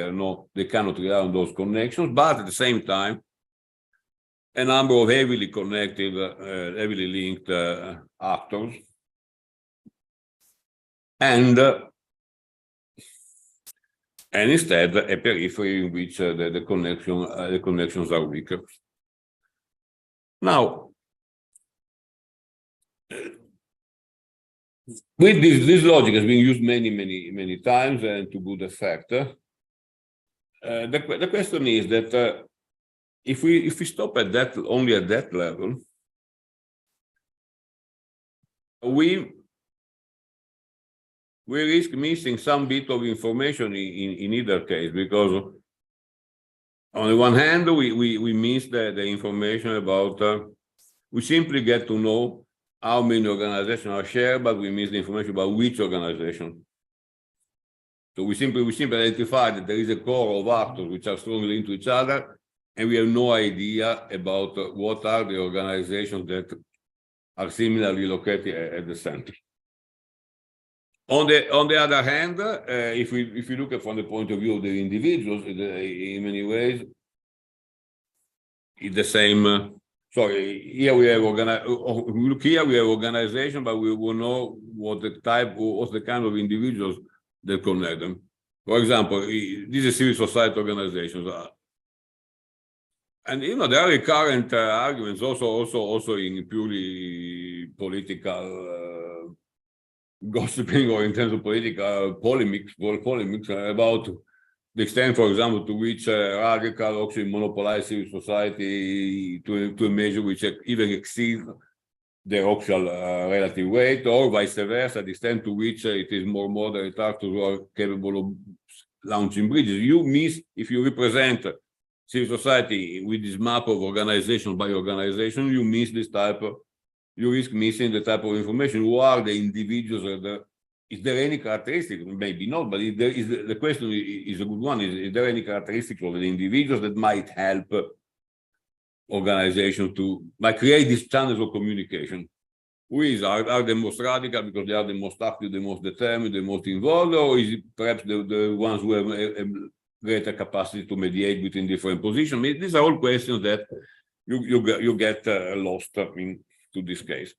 S3: they cannot rely on those connections, but at the same time, a number of heavily connected, heavily linked actors, and instead a periphery in which the connections are weaker. Now, with this logic has been used many times and to good effect. The question is that if we stop at that only at that level, we risk missing some bit of information in either case, because on the one hand we miss the information about we simply get to know how many organizations are shared, but we miss the information about which organization. So we simply identify that there is a core of actors which are strongly linked to each other, and we have no idea about what are the organizations that are similarly located at the center. On the other hand, if we look at from the point of view of the individuals, in many ways, it's the same. Sorry, here we have organization, but we will know what's the kind of individuals that connect them. For example, these are civil society organizations, and there are recurrent arguments also in purely political gossiping or in terms of political polemics about the extent, for example, to which radical actually monopolize civil society to a measure which even exceeds their actual relative weight, or vice versa, the extent to which it is more moderate actors who are capable of launching bridges. You miss, if you represent civil society with this map of organization by organization, you miss this type of, you risk missing the type of information. Who are the individuals? Is there any characteristic? Maybe not, but the question is a good one. Is there any characteristic of the individuals that might help organizations might create these channels of communication? Who are the most radical because they are the most active, the most determined, the most involved, or is it perhaps the ones who have a greater capacity to mediate between different positions? I mean, these are all questions that you get lost into this case.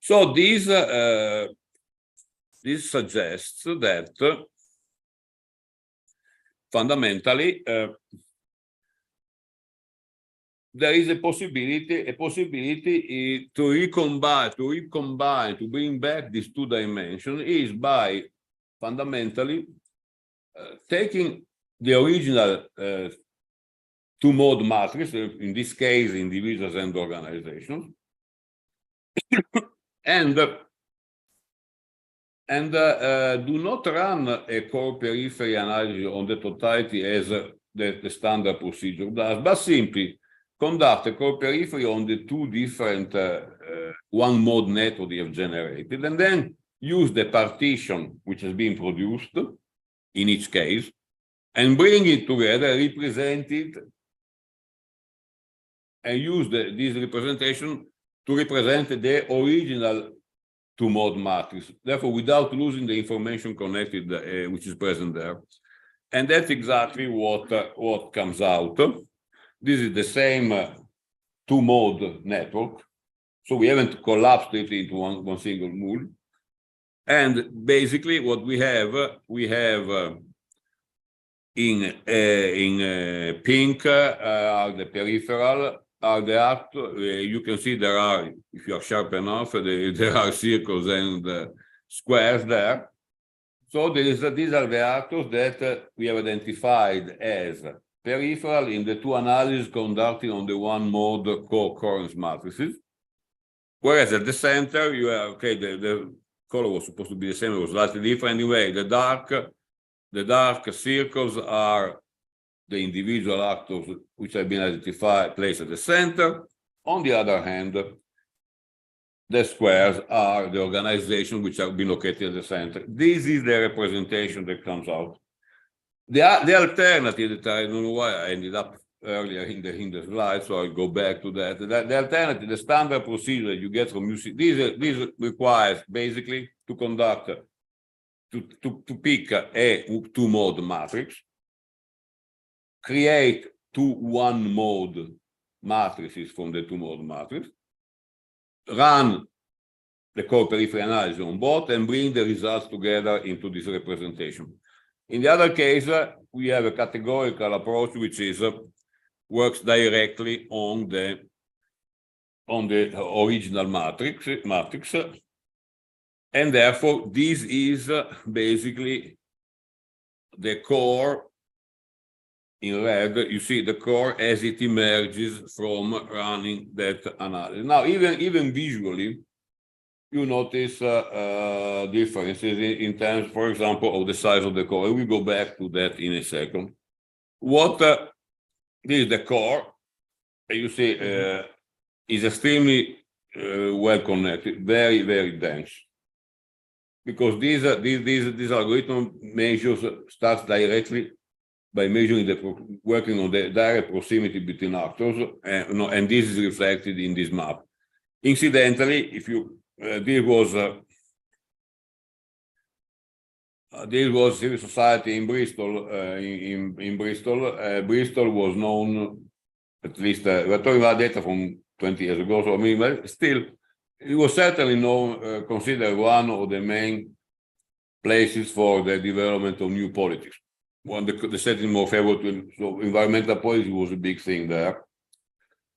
S3: So this suggests that fundamentally there is a possibility to recombine, to bring back these two dimensions is by fundamentally taking the original two-mode matrix, in this case individuals and organizations, and do not run a core periphery analysis on the totality as the standard procedure does, but simply conduct a core periphery on the two different one-mode network you have generated, and then use the partition which has been produced in each case, and bring it together, represent it, and use this representation to represent the original two-mode matrix, therefore without losing the information connected which is present there. And that's exactly what comes out. This is the same two-mode network. So we haven't collapsed it into one single mode. And basically what we have in pink are the peripheral, are the actor. You can see there are, if you are sharp enough, there are circles and squares there. So these are the actors that we have identified as peripheral in the two analyses conducted on the one-mode co-occurrence matrices. Whereas at the center, you have, okay, the color was supposed to be the same, it was slightly different anyway. The dark circles are the individual actors which have been identified, placed at the center. On the other hand, the squares are the organizations which have been located at the center. This is the representation that comes out. The alternative that I don't know why I ended up earlier in the slide, so I'll go back to that. The alternative, the standard procedure you get from UC, this requires basically to conduct, to pick a two-mode matrix, create two one-mode matrices from the two-mode matrix, run the core-periphery analysis on both, and bring the results together into this representation. In the other case, we have a categorical approach which is works directly on the original matrix, and therefore this is basically the core in red. You see the core as it emerges from running that analysis. Now, even visually, you notice differences in terms, for example, of the size of the core. And we'll go back to that in a second. This is the core, you see, is extremely well connected, very, very dense. Because this algorithm starts directly by measuring working on the direct proximity between actors, and this is reflected in this map. Incidentally, if you this was civil society in Bristol. In Bristol, Bristol was known, at least we're talking about data from 20 years ago. So I mean, but still, it was certainly known, considered one of the main places for the development of new politics. The setting more favorable, so environmental policy was a big thing there.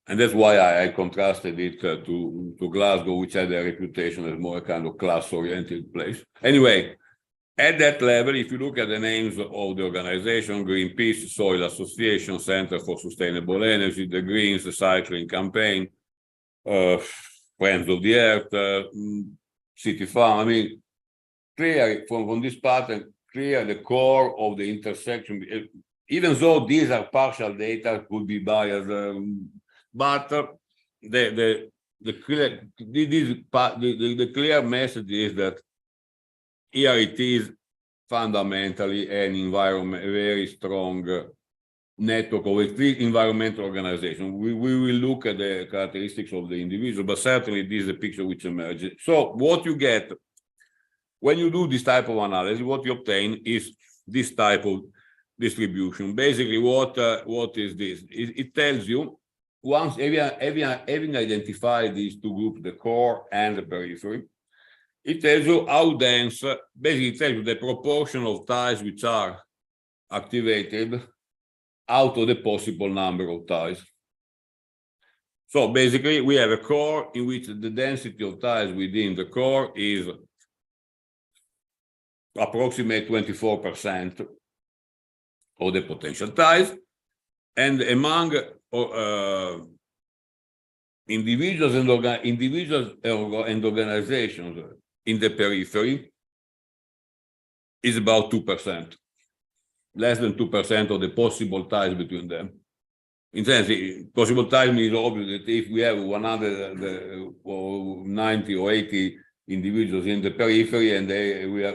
S3: And that's why I contrasted it to Glasgow, which had a reputation as more a kind of class-oriented place. Anyway, at that level, if you look at the names of the organization, Greenpeace, Soil Association, Center for Sustainable Energy, the Greens, the Cycling Campaign, Friends of the Earth, City Farm, I mean, clear from this pattern, clear the core of the intersection, even though these are partial data, could be biased, but the clear message is that here it is fundamentally an environment, a very strong network of environmental organization. We will look at the characteristics of the individual, but certainly this is a picture which emerges. So what you get when you do this type of analysis, what you obtain is this type of distribution. Basically, what is this? It tells you, once having identified these two groups, the core and the periphery, it tells you how dense, basically it tells you the proportion of ties which are activated out of the possible number of ties. So basically we have a core in which the density of ties within the core is approximately 24% of the potential ties, and among individuals and organizations in the periphery is about 2%, less than 2% of the possible ties between them. In sense, possible ties means obviously that if we have 190 or 80 individuals in the periphery, and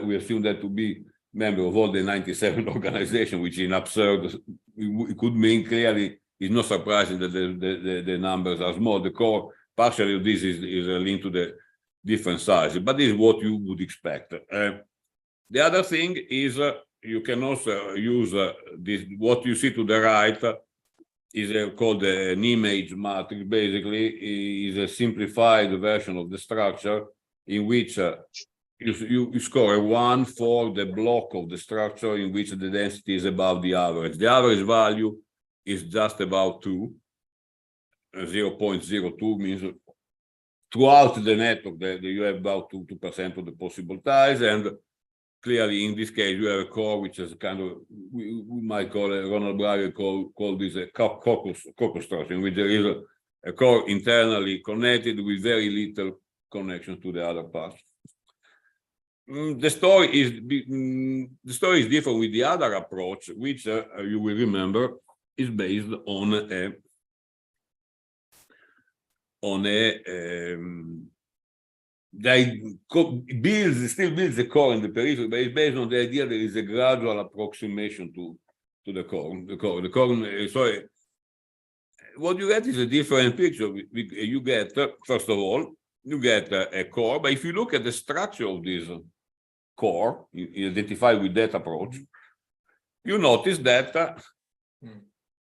S3: we assume that to be member of all the 97 organizations, which is absurd. It could mean clearly, it's not surprising that the numbers are small. The core, partially this is linked to the different sizes, but this is what you would expect. The other thing is you can also use this. What you see to the right is called an image matrix. Basically, is a simplified version of the structure in which you score a 1 for the block of the structure in which the density is above the average. The average value is just about 2. 0.02 means throughout the network that you have about 2% of the possible ties, and clearly in this case you have a core which is kind of, we might call it, Ronald Bryer called this a cocos structure, in which there is a core internally connected with very little connection to the other parts. The story is different with the other approach, which you will remember is based on a still builds the core in the periphery, but it's based on the idea there is a gradual approximation to the core. So what you get is a different picture. You get, first of all, you get a core, but if you look at the structure of this core, identified with that approach, you notice that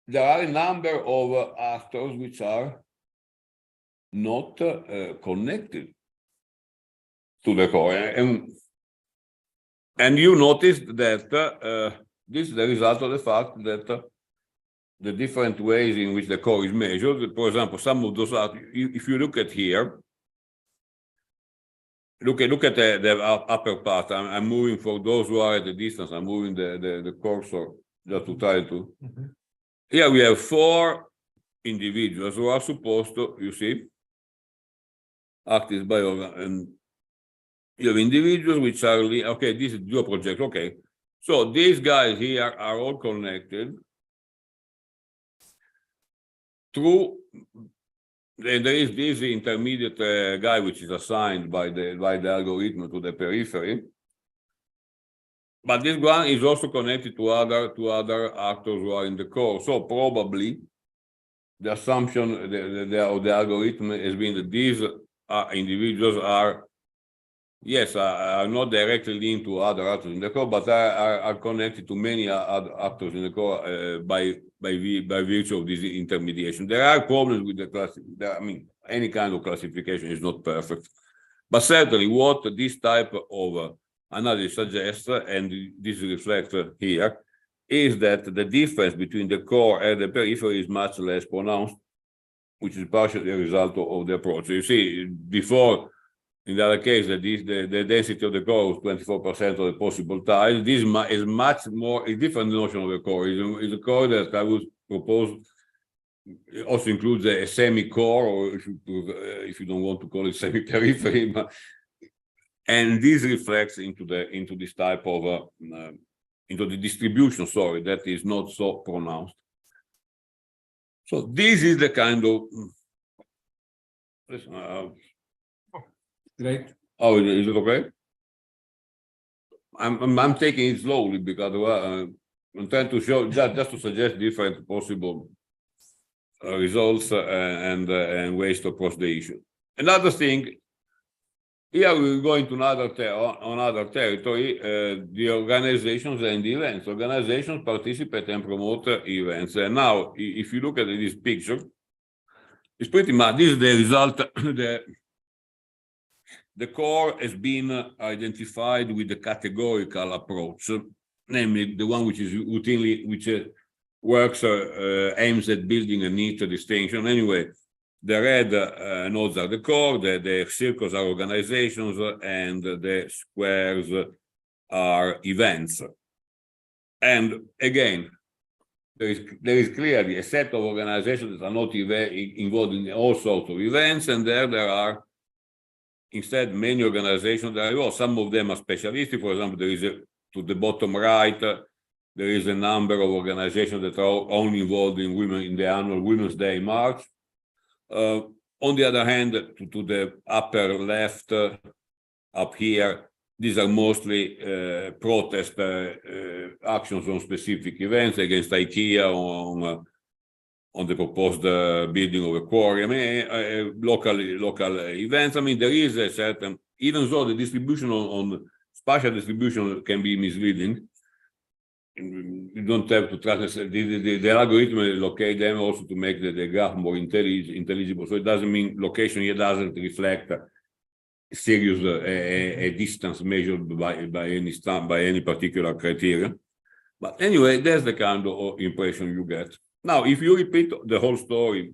S3: there are a number of actors which are not connected to the core, and you notice that this is the result of the fact that the different ways in which the core is measured. For example, some of those are, if you look at here, look at the upper part. I'm moving for those who are at a distance. I'm moving the cursor just to try to. Here we have 4 individuals who are supposed to, you see, act as bioorgan, and you have individuals which are, okay, this is your project, okay. So these guys here are all connected through, there is this intermediate guy which is assigned by the algorithm to the periphery, but this one is also connected to other actors who are in the core. So probably the assumption the algorithm has been that these individuals are not directly linked to other actors in the core, but are connected to many other actors in the core by virtue of this intermediation. There are problems with the class. I mean, any kind of classification is not perfect, but certainly what this type of analysis suggests, and this is reflected here, is that the difference between the core and the periphery is much less pronounced, which is partially a result of the approach. So you see, before, in the other case, the density of the core was 24% of the possible ties. This is much more a different notion of the core. Is a core that I would propose also includes a semi-core, or if you don't want to call it semi-periphery, and this reflects into this type of into the distribution, sorry, that is not so pronounced. So this is the kind of
S2: Great.
S3: Oh, is it okay? I'm taking it slowly because I'm trying to show just to suggest different possible results and ways to approach the issue. Another thing, here we're going to another territory, the organizations and the events. Organizations participate and promote events. And now, if you look at this picture, it's pretty much, this is the result, the core has been identified with the categorical approach, namely the one which is routinely, which works, aims at building a neat distinction. Anyway, the red nodes are the core, the circles are organizations, and the squares are events. And again, there is clearly a set of organizations that are not involved in all sorts of events, and there are instead many organizations that are involved. Some of them are specialistic. For example, there is to the bottom right, there is a number of organizations that are only involved in women in the annual Women's Day March. On the other hand, to the upper left, up here, these are mostly protest actions on specific events against IKEA, on the proposed building of a quarry. I mean, local events. I mean, there is a certain, even though the distribution on spatial distribution can be misleading, you don't have to trust the algorithm locate them also to make the graph more intelligible. So it doesn't mean location here doesn't reflect serious a distance measured by any particular criteria. But anyway, that's the kind of impression you get. Now, if you repeat the whole story,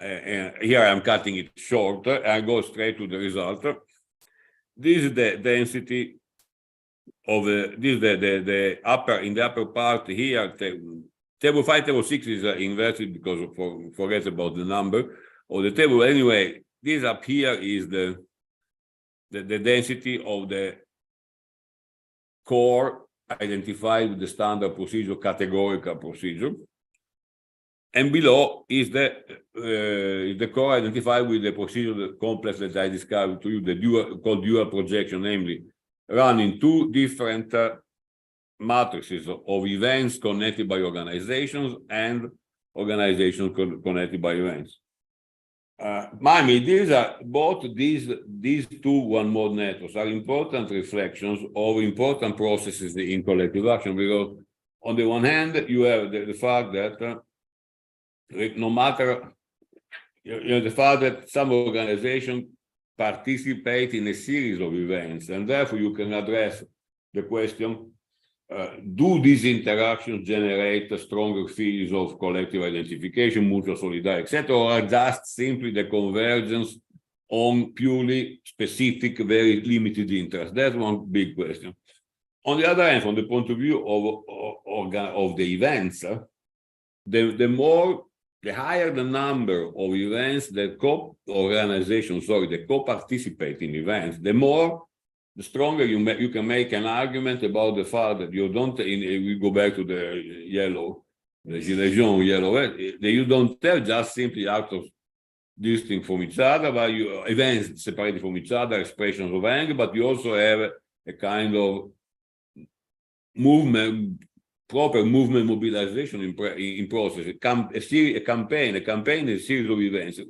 S3: here I'm cutting it short, I go straight to the result. This is the density of the upper, in the upper part here, table 5, table 6 is inverted because forget about the number of the table. Anyway, this up here is the density of the core identified with the standard procedure, categorical procedure, and below is the core identified with the procedure complex that I described to you, the called dual projection, namely running two different matrices of events connected by organizations and organizations connected by events. These are both these two one-mode networks are important reflections of important processes in collective action, because on the one hand you have the fact that no matter the fact that some organizations participate in a series of events, and therefore you can address the question: do these interactions generate stronger feelings of collective identification, mutual solidarity, etc., or are just simply the convergence on purely specific, very limited interests? That's one big question. On the other hand, from the point of view of the events, the higher the number of events that co-participate in events, the stronger you can make an argument about the fact that you don't, we go back to the gilets jaunes, that you don't tell just simply actors distinct from each other, but events separated from each other, expressions of anger, but you also have a kind of movement, proper movement mobilization in process, a campaign is a series of events.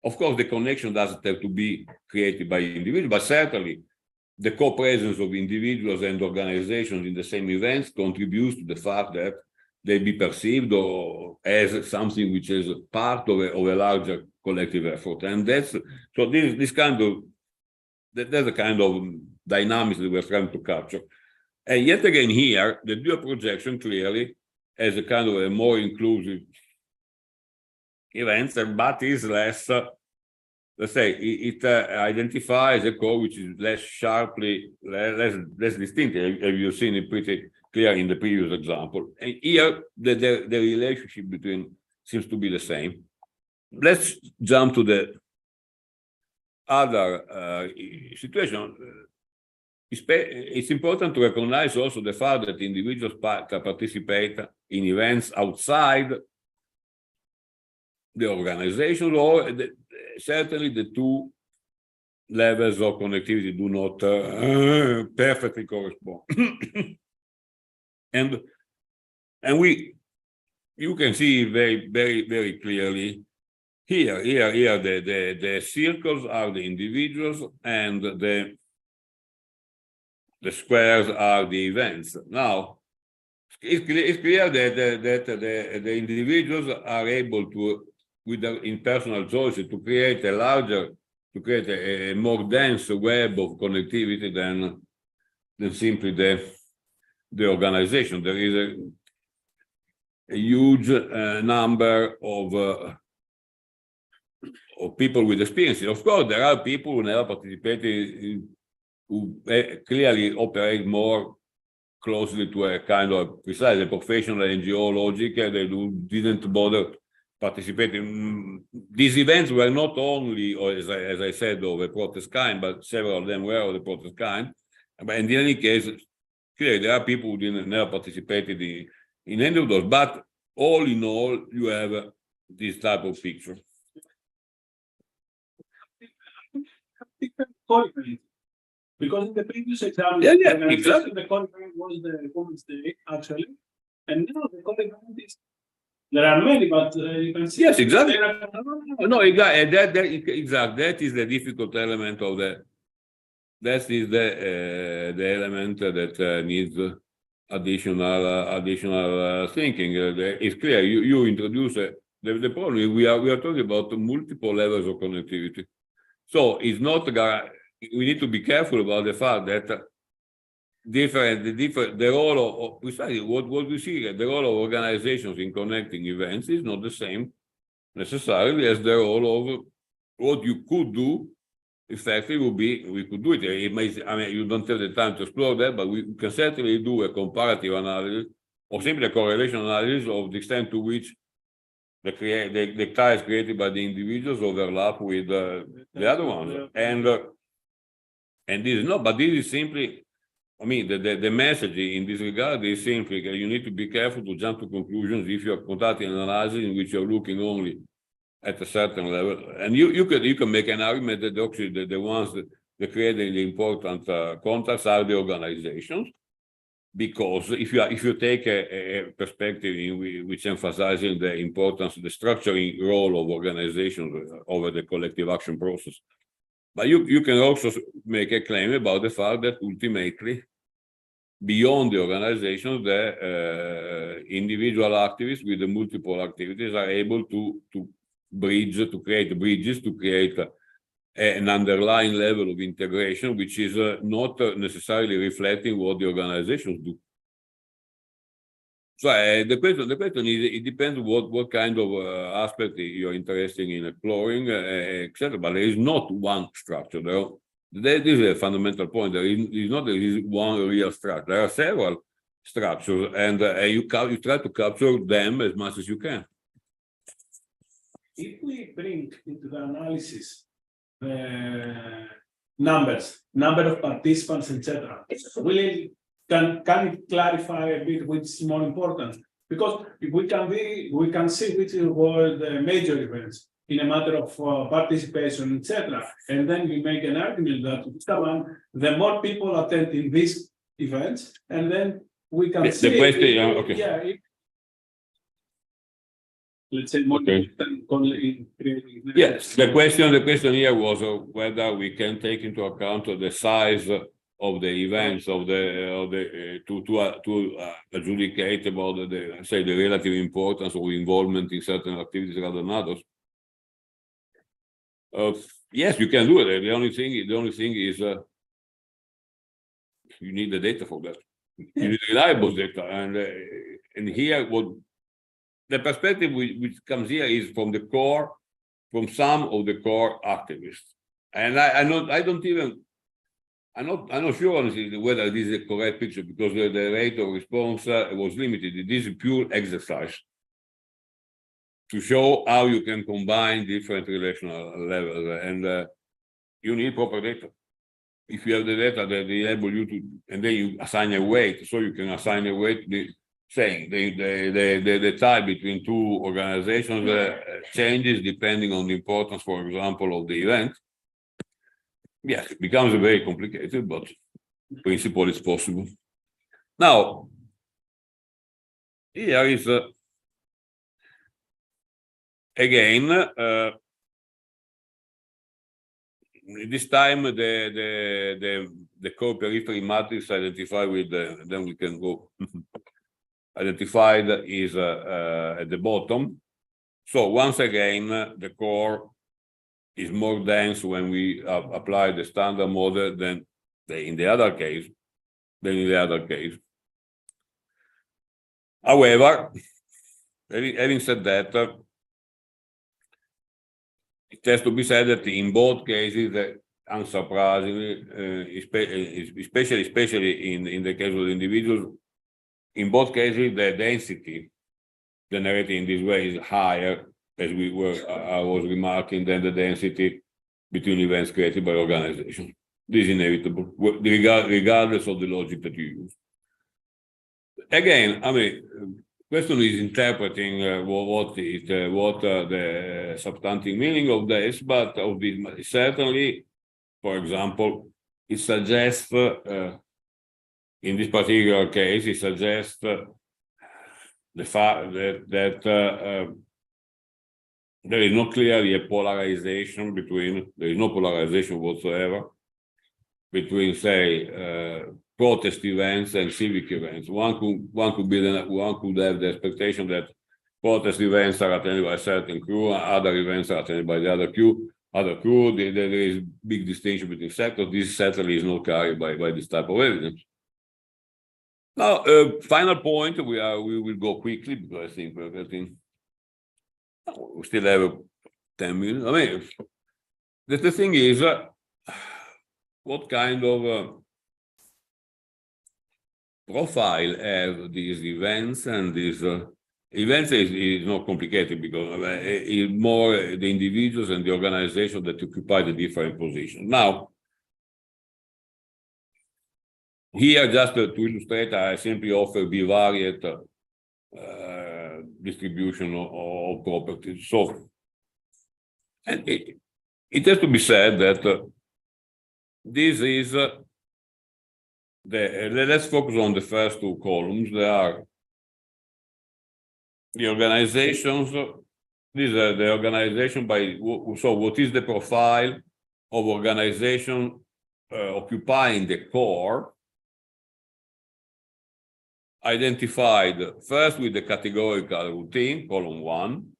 S3: Of course, the connection doesn't have to be created by individuals, but certainly the co-presence of individuals and organizations in the same events contributes to the fact that they be perceived as something which is part of a larger collective effort. And that's so this kind of that's the kind of dynamics that we're trying to capture. And yet again here, the dual projection clearly has a kind of a more inclusive events, but is less, let's say, it identifies a core which is less sharply, less distinct. Have you seen it pretty clear in the previous example? And here, the relationship between seems to be the same. Let's jump to the other situation. It's important to recognize also the fact that individuals participate in events outside the organization, or certainly the two levels of connectivity do not perfectly correspond. and you can see very clearly here the circles are the individuals and the squares are the events. Now, it's clear that the individuals are able to, with their impersonal choices, to create a more dense web of connectivity than simply the organization. There is a huge number of people with experiences. Of course, there are people who never participated who clearly operate more closely to a kind of precisely professional NGO logic, and they didn't bother participating. These events were not only, or as I said, of a protest kind, but several of them were of the protest kind. But in any case, clearly there are people who never participated in any of those. But all in all, you have this type of picture.
S6: Because in the previous example,
S3: exactly.
S6: The conference was the Women's Day, actually, and now the conference is There are many, but you can see.
S3: Yes, exactly.
S6: there are-
S3: No, exactly. That is the difficult element of the. That is the element that needs additional thinking. It's clear. You introduce the problem. Is we are talking about multiple levels of connectivity. So it's not. We need to be careful about the fact that the role of precisely what we see, the role of organizations in connecting events is not the same necessarily as the role of what you could do. Effectively, would be we could do it. It may, I mean, you don't have the time to explore that, but we can certainly do a comparative analysis or simply a correlation analysis of the extent to which the ties created by the individuals overlap with the other ones. And this is not, but this is simply, I mean, the message in this regard is simply that you need to be careful to jump to conclusions if you're conducting an analysis in which you're looking only at a certain level. And you can make an argument that actually the ones that create the important contacts are the organizations, because if you take a perspective in which emphasizing the importance, the structuring role of organizations over the collective action process, but you can also make a claim about the fact that ultimately, beyond the organizations, the individual activists with the multiple activities are able to create bridges, to create an underlying level of integration, which is not necessarily reflecting what the organizations do. So the question is, it depends what kind of aspect you're interested in exploring, etc. But there is not one structure. This is a fundamental point. There is one real structure. There are several structures, and you try to capture them as much as you can.
S6: If we bring into the analysis numbers, number of participants, etc., can it clarify a bit which is more important? Because we can see which were the major events in a matter of participation, etc., and then we make an argument that the more people attending these events, and then we can see
S3: the question. Okay.
S6: Yeah. Let's say more than only creating.
S3: Yes, the question here was whether we can take into account the size of the events to adjudicate about the relative importance of involvement in certain activities rather than others. Yes, you can do it. The only thing is you need the data for that. You need reliable data, and here the perspective which comes here is from some of the core activists, and I'm not sure honestly whether this is a correct picture, because the rate of response was limited. This is pure exercise to show how you can combine different relational levels, and you need proper data. If you have the data that enable you to, and then you assign a weight, so you can assign a weight saying the tie between two organizations changes depending on the importance, for example, of the event. Yes, it becomes very complicated, but in principle it's possible. Now, here is again this time the co-periphery matrix identified with then we can go. Identified is at the bottom. So once again, the core is more dense when we apply the standard model than in the other case. However, having said that, it has to be said that in both cases, unsurprisingly, especially in the case of the individuals, in both cases, the density generated in this way is higher, as I was remarking, than the density between events created by organizations. This is inevitable, regardless of the logic that you use. Again, I mean, question is interpreting what the substantive meaning of this, but of this certainly, for example, it suggests. In this particular case, it suggests the fact that there is not clearly a polarization there is no polarization whatsoever between, say, protest events and civic events. One could have the expectation that protest events are attended by a certain crew, and other events are attended by the other crew. There is big distinction between sectors. This certainly is not carried by this type of evidence. Now, final point. We will go quickly because I think we're getting. We still have 10 minutes. I mean, the thing is, what kind of profile have these events, and these events is not complicated because it's more the individuals and the organization that occupy the different positions. Now, here, just to illustrate, I simply offer bivariate distribution of properties. So, and it has to be said that this is let's focus on the first two columns. There are the organizations. These are the organization by. So, what is the profile of organization occupying the core? Identified first with the categorical routine, column 1,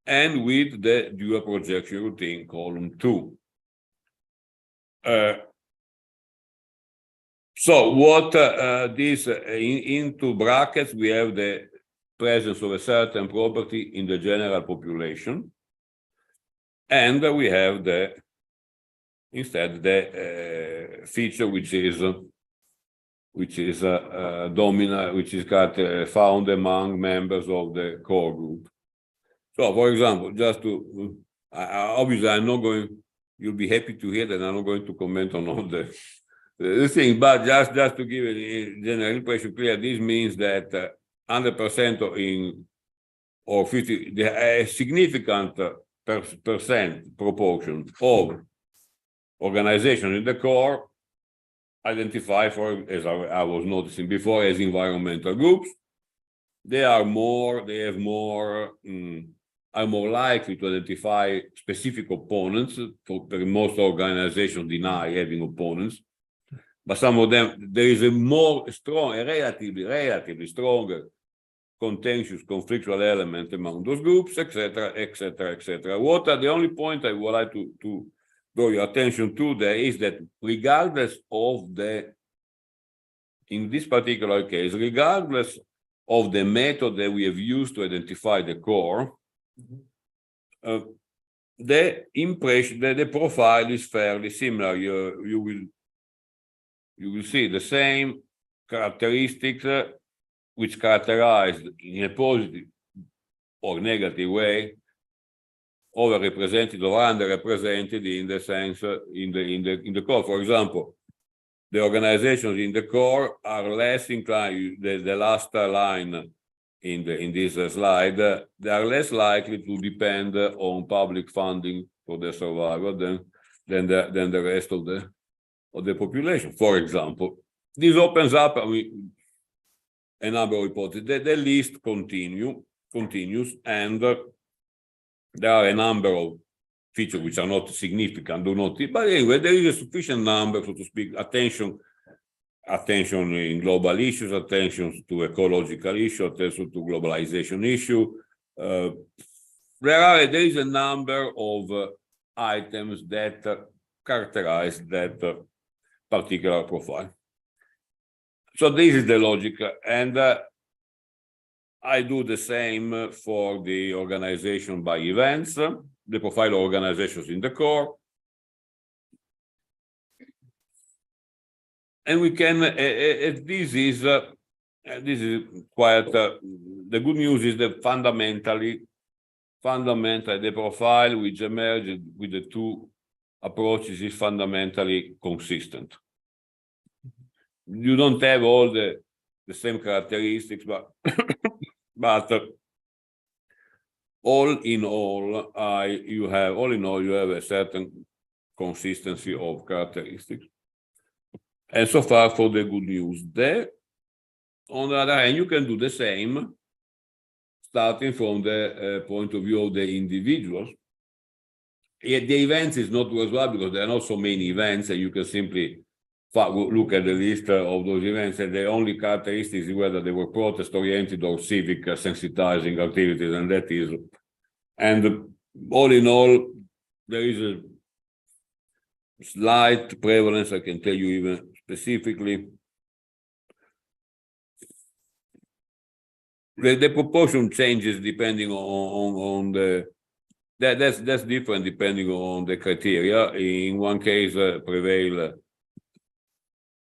S3: and with the dual projection routine, column 2. So what this into brackets, we have the presence of a certain property in the general population, and we have instead the feature which is dominant, which is found among members of the core group. So, for example, just to obviously, I'm not going. You'll be happy to hear that I'm not going to comment on all the thing, but just to give a general impression clear, this means that 100% or 50, a significant percent proportion of organization in the core identify as I was noticing before, as environmental groups. They are more likely to identify specific opponents. Most organizations deny having opponents, but some of them, there is a relatively stronger contentious conflictual element among those groups, etc., etc., etc. What are the only point I would like to draw your attention to there is that regardless of in this particular case, regardless of the method that we have used to identify the core, the impression that the profile is fairly similar. You will see the same characteristics which characterize in a positive or negative way overrepresented or underrepresented in the sense in the core. For example, the organizations in the core are less inclined. The last line in this slide, they are less likely to depend on public funding for their survival than the rest of the population. For example, this opens up a number of hypotheses. The list continues, and there are a number of features which are not significant, but anyway, there is a sufficient number, so to speak, attention in global issues, attention to ecological issues, attention to globalization issue. There is a number of items that characterize that particular profile. So this is the logic, and I do the same for the organization by events, the profile of organizations in the core. And we can, this is quite, the good news is that fundamentally the profile which emerged with the two approaches is fundamentally consistent. You don't have all the same characteristics, but but all in all, you have a certain consistency of characteristics. And so far for the good news there. On the other hand, you can do the same starting from the point of view of the individuals. Yet the events is not worthwhile because there are not so many events, and you can simply look at the list of those events, and the only characteristics is whether they were protest-oriented or civic sensitizing activities, and that is. And all in all, there is a slight prevalence, I can tell you even specifically. The proportion changes depending on the. That's different depending on the criteria. In one case, prevail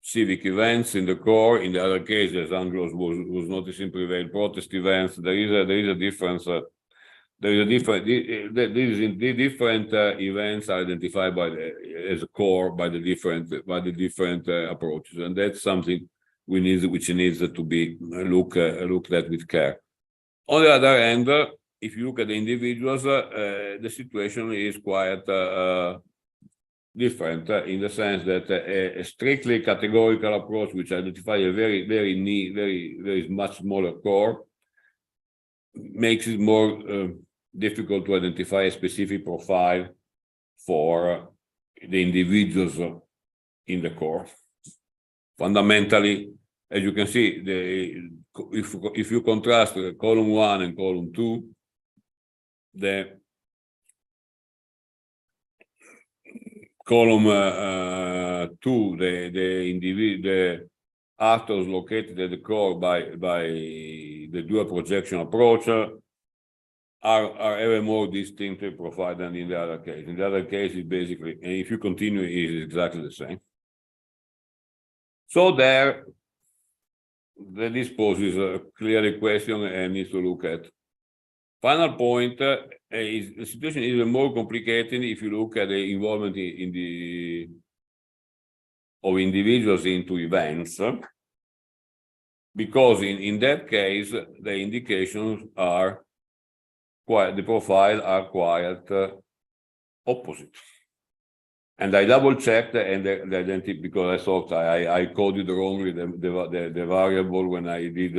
S3: civic events in the core. In the other case, as Anglos was noticing, prevail protest events. There is a difference. There is a different. The different events are identified by as a core by the different approaches, and that's something which needs to be looked at with care. On the other hand, if you look at the individuals, the situation is quite different in the sense that a strictly categorical approach, which identifies a very much smaller core, makes it more difficult to identify a specific profile for the individuals in the core. Fundamentally, as you can see, if you contrast column 1 and column 2, the column 2, the actors located at the core by the dual projection approach are ever more distinctly profiled than in the other case. In the other case, it's basically, and if you continue, it is exactly the same. So this poses a clearly question and needs to look at. Final point is the situation is even more complicated if you look at the involvement of individuals into events, because in that case the indications are the profile are quite opposite. And I double checked and the identity because I thought I coded wrongly the variable when I did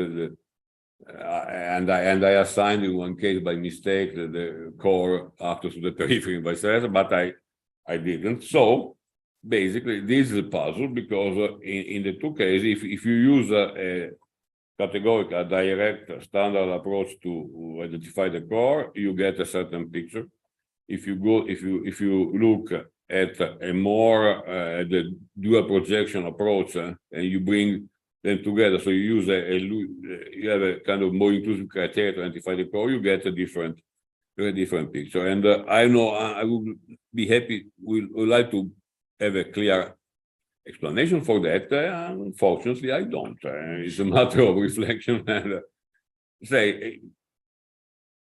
S3: and I assigned in one case by mistake the core actors to the periphery and vice versa, but I didn't. So basically this is a puzzle because in the two cases, if you use a categorical direct standard approach to identify the core, you get a certain picture. If you look at a more the dual projection approach and you bring them together, so you use you have a kind of more inclusive criteria to identify the core, you get a different picture. And I know I would be happy. Would like to have a clear explanation for that. Unfortunately, I don't. It's a matter of reflection and say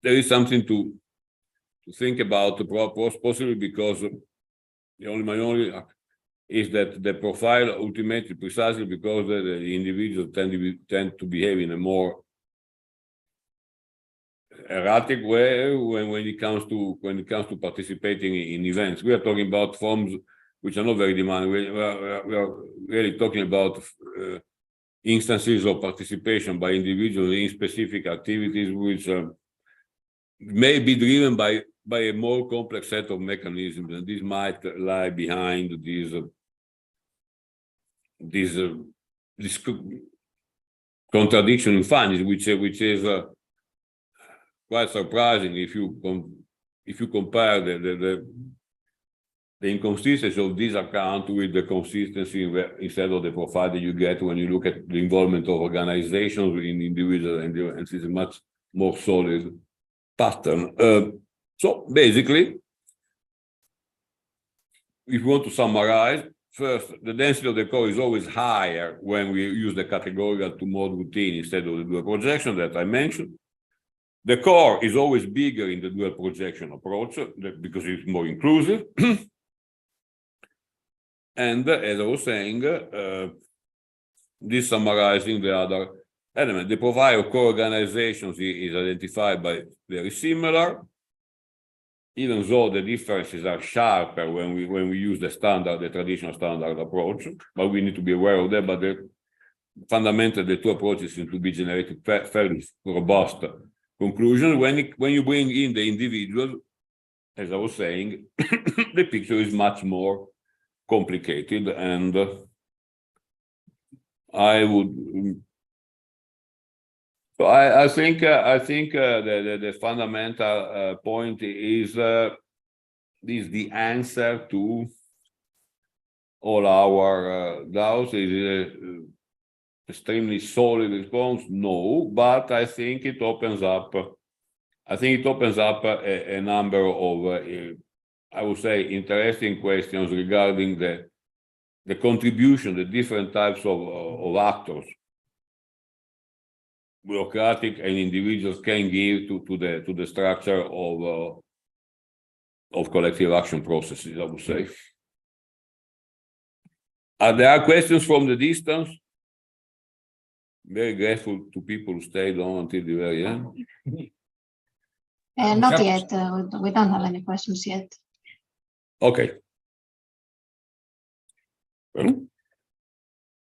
S3: there is something to think about possibly because my only is that the profile ultimately precisely because the individuals tend to behave in a more erratic way when it comes to participating in events. We are talking about forms which are not very demanding. We are really talking about instances of participation by individuals in specific activities which may be driven by a more complex set of mechanisms, and this might lie behind this contradiction in findings, which is quite surprising if you compare the inconsistency of this account with the consistency instead of the profile that you get when you look at the involvement of organizations in individuals, and this is a much more solid pattern. So basically, if we want to summarize, first, the density of the core is always higher when we use the categorical to mode routine instead of the dual projection that I mentioned. The core is always bigger in the dual projection approach because it's more inclusive. And as I was saying, this summarizing the other element. The profile of core organizations is identified by very similar, even though the differences are sharper when we use the traditional standard approach, but we need to be aware of that. But fundamentally, the two approaches seem to be generating fairly robust conclusions. When you bring in the individual, as I was saying, the picture is much more complicated, and I would. So I think the fundamental point is the answer to all our doubts. Is it extremely solid response? No, but I think it opens up. I think it opens up a number of, I would say, interesting questions regarding the contribution, the different types of actors, bureaucratic and individuals, can give to the structure of collective action processes, I would say. There are questions from the distance. Very grateful to people who stayed on until the very end.
S4: Not yet. We don't have any questions yet.
S3: Okay.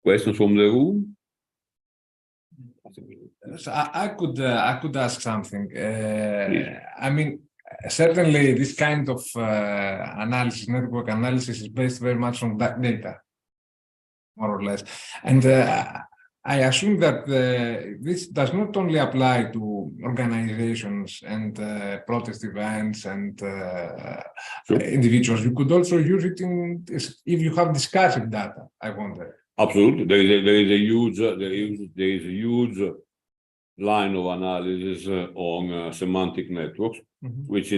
S3: Questions from the room?
S2: So I could ask something. I mean, certainly this kind of analysis, network analysis, is based very much on that data, more or less. And I assume that this does not only apply to organizations and protest events and individuals. You could also use it if you have discursive data, I wonder.
S3: Absolutely. There is a huge line of analysis on semantic networks, which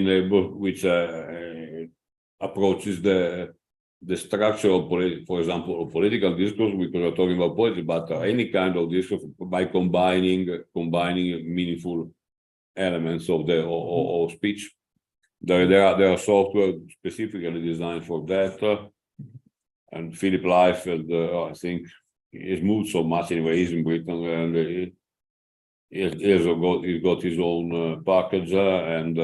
S3: approaches the structure of, for example, of political discourse, because we're talking about politics, but any kind of discourse by combining meaningful elements of speech. There are software specifically designed for that. And Philip Leifeld, I think, he's moved so much anyway. He's in Britain, and he's got his own package, and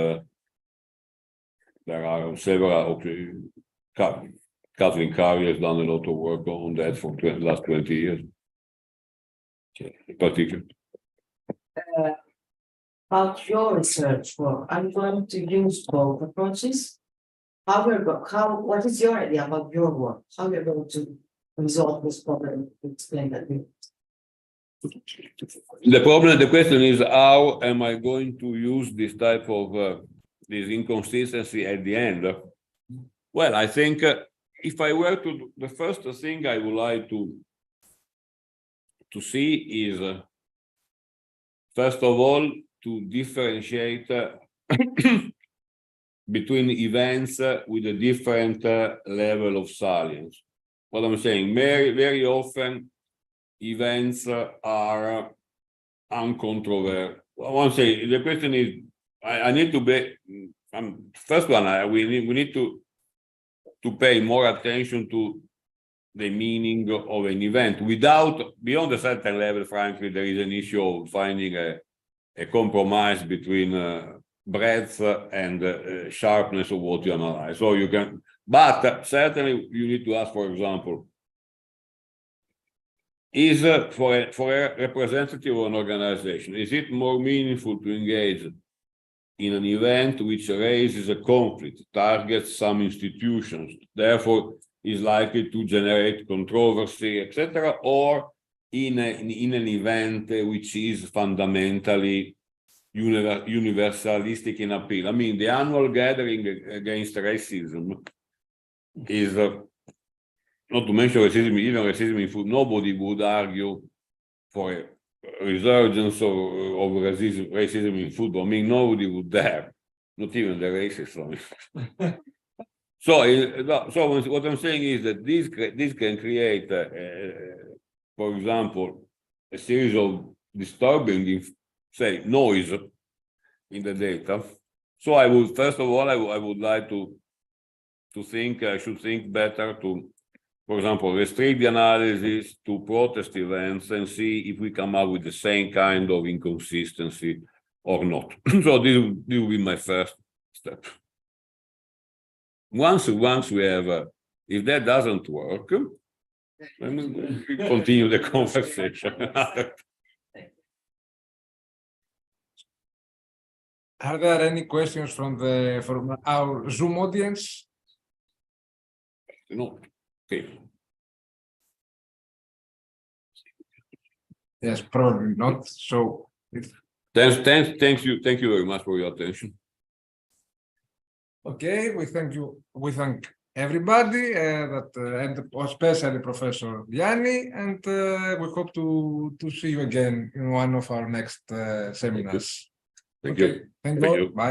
S3: there are several. Kathleen Carey has done a lot of work on that for the last 20 years. In particular.
S5: About your research work, I'm going to use both approaches. What is your idea about your work? How you're going to resolve this problem? Explain that.
S3: The question is, how am I going to use this type of this inconsistency at the end? Well, I think if I were to, the first thing I would like to see is, first of all, to differentiate between events with a different level of salience. What I'm saying, very often events are uncontroversial. I want to say the question is, I need to be. First one, we need to pay more attention to the meaning of an event beyond a certain level. Frankly, there is an issue of finding a compromise between breadth and sharpness of what you analyze. So you can, but certainly you need to ask, for example, is for a representative of an organization, is it more meaningful to engage in an event which raises a conflict, targets some institutions, therefore is likely to generate controversy, etc., or in an event which is fundamentally universalistic in appeal? I mean, the annual gathering against racism is, not to mention racism, even racism in food, nobody would argue for a resurgence of racism in football. I mean, nobody would dare, not even the racists. So what I'm saying is that this can create, for example, a series of disturbing, say, noise in the data. So I would, first of all, I would like to think, I should think better to, for example, restrict the analysis to protest events and see if we come up with the same kind of inconsistency or not. So this will be my first step. Once we have, if that doesn't work, then we continue the conversation.
S2: Are there any questions from our Zoom audience?
S3: No. Okay.
S2: Yes, probably not. So,
S3: Thank you very much for your attention.
S2: okay, we thank you. We thank everybody, and especially Professor Diani, and we hope to see you again in one of our next seminars.
S3: Thank
S2: Okay,
S3: you.
S2: thank
S3: Thank
S2: you.
S3: you.
S2: Bye.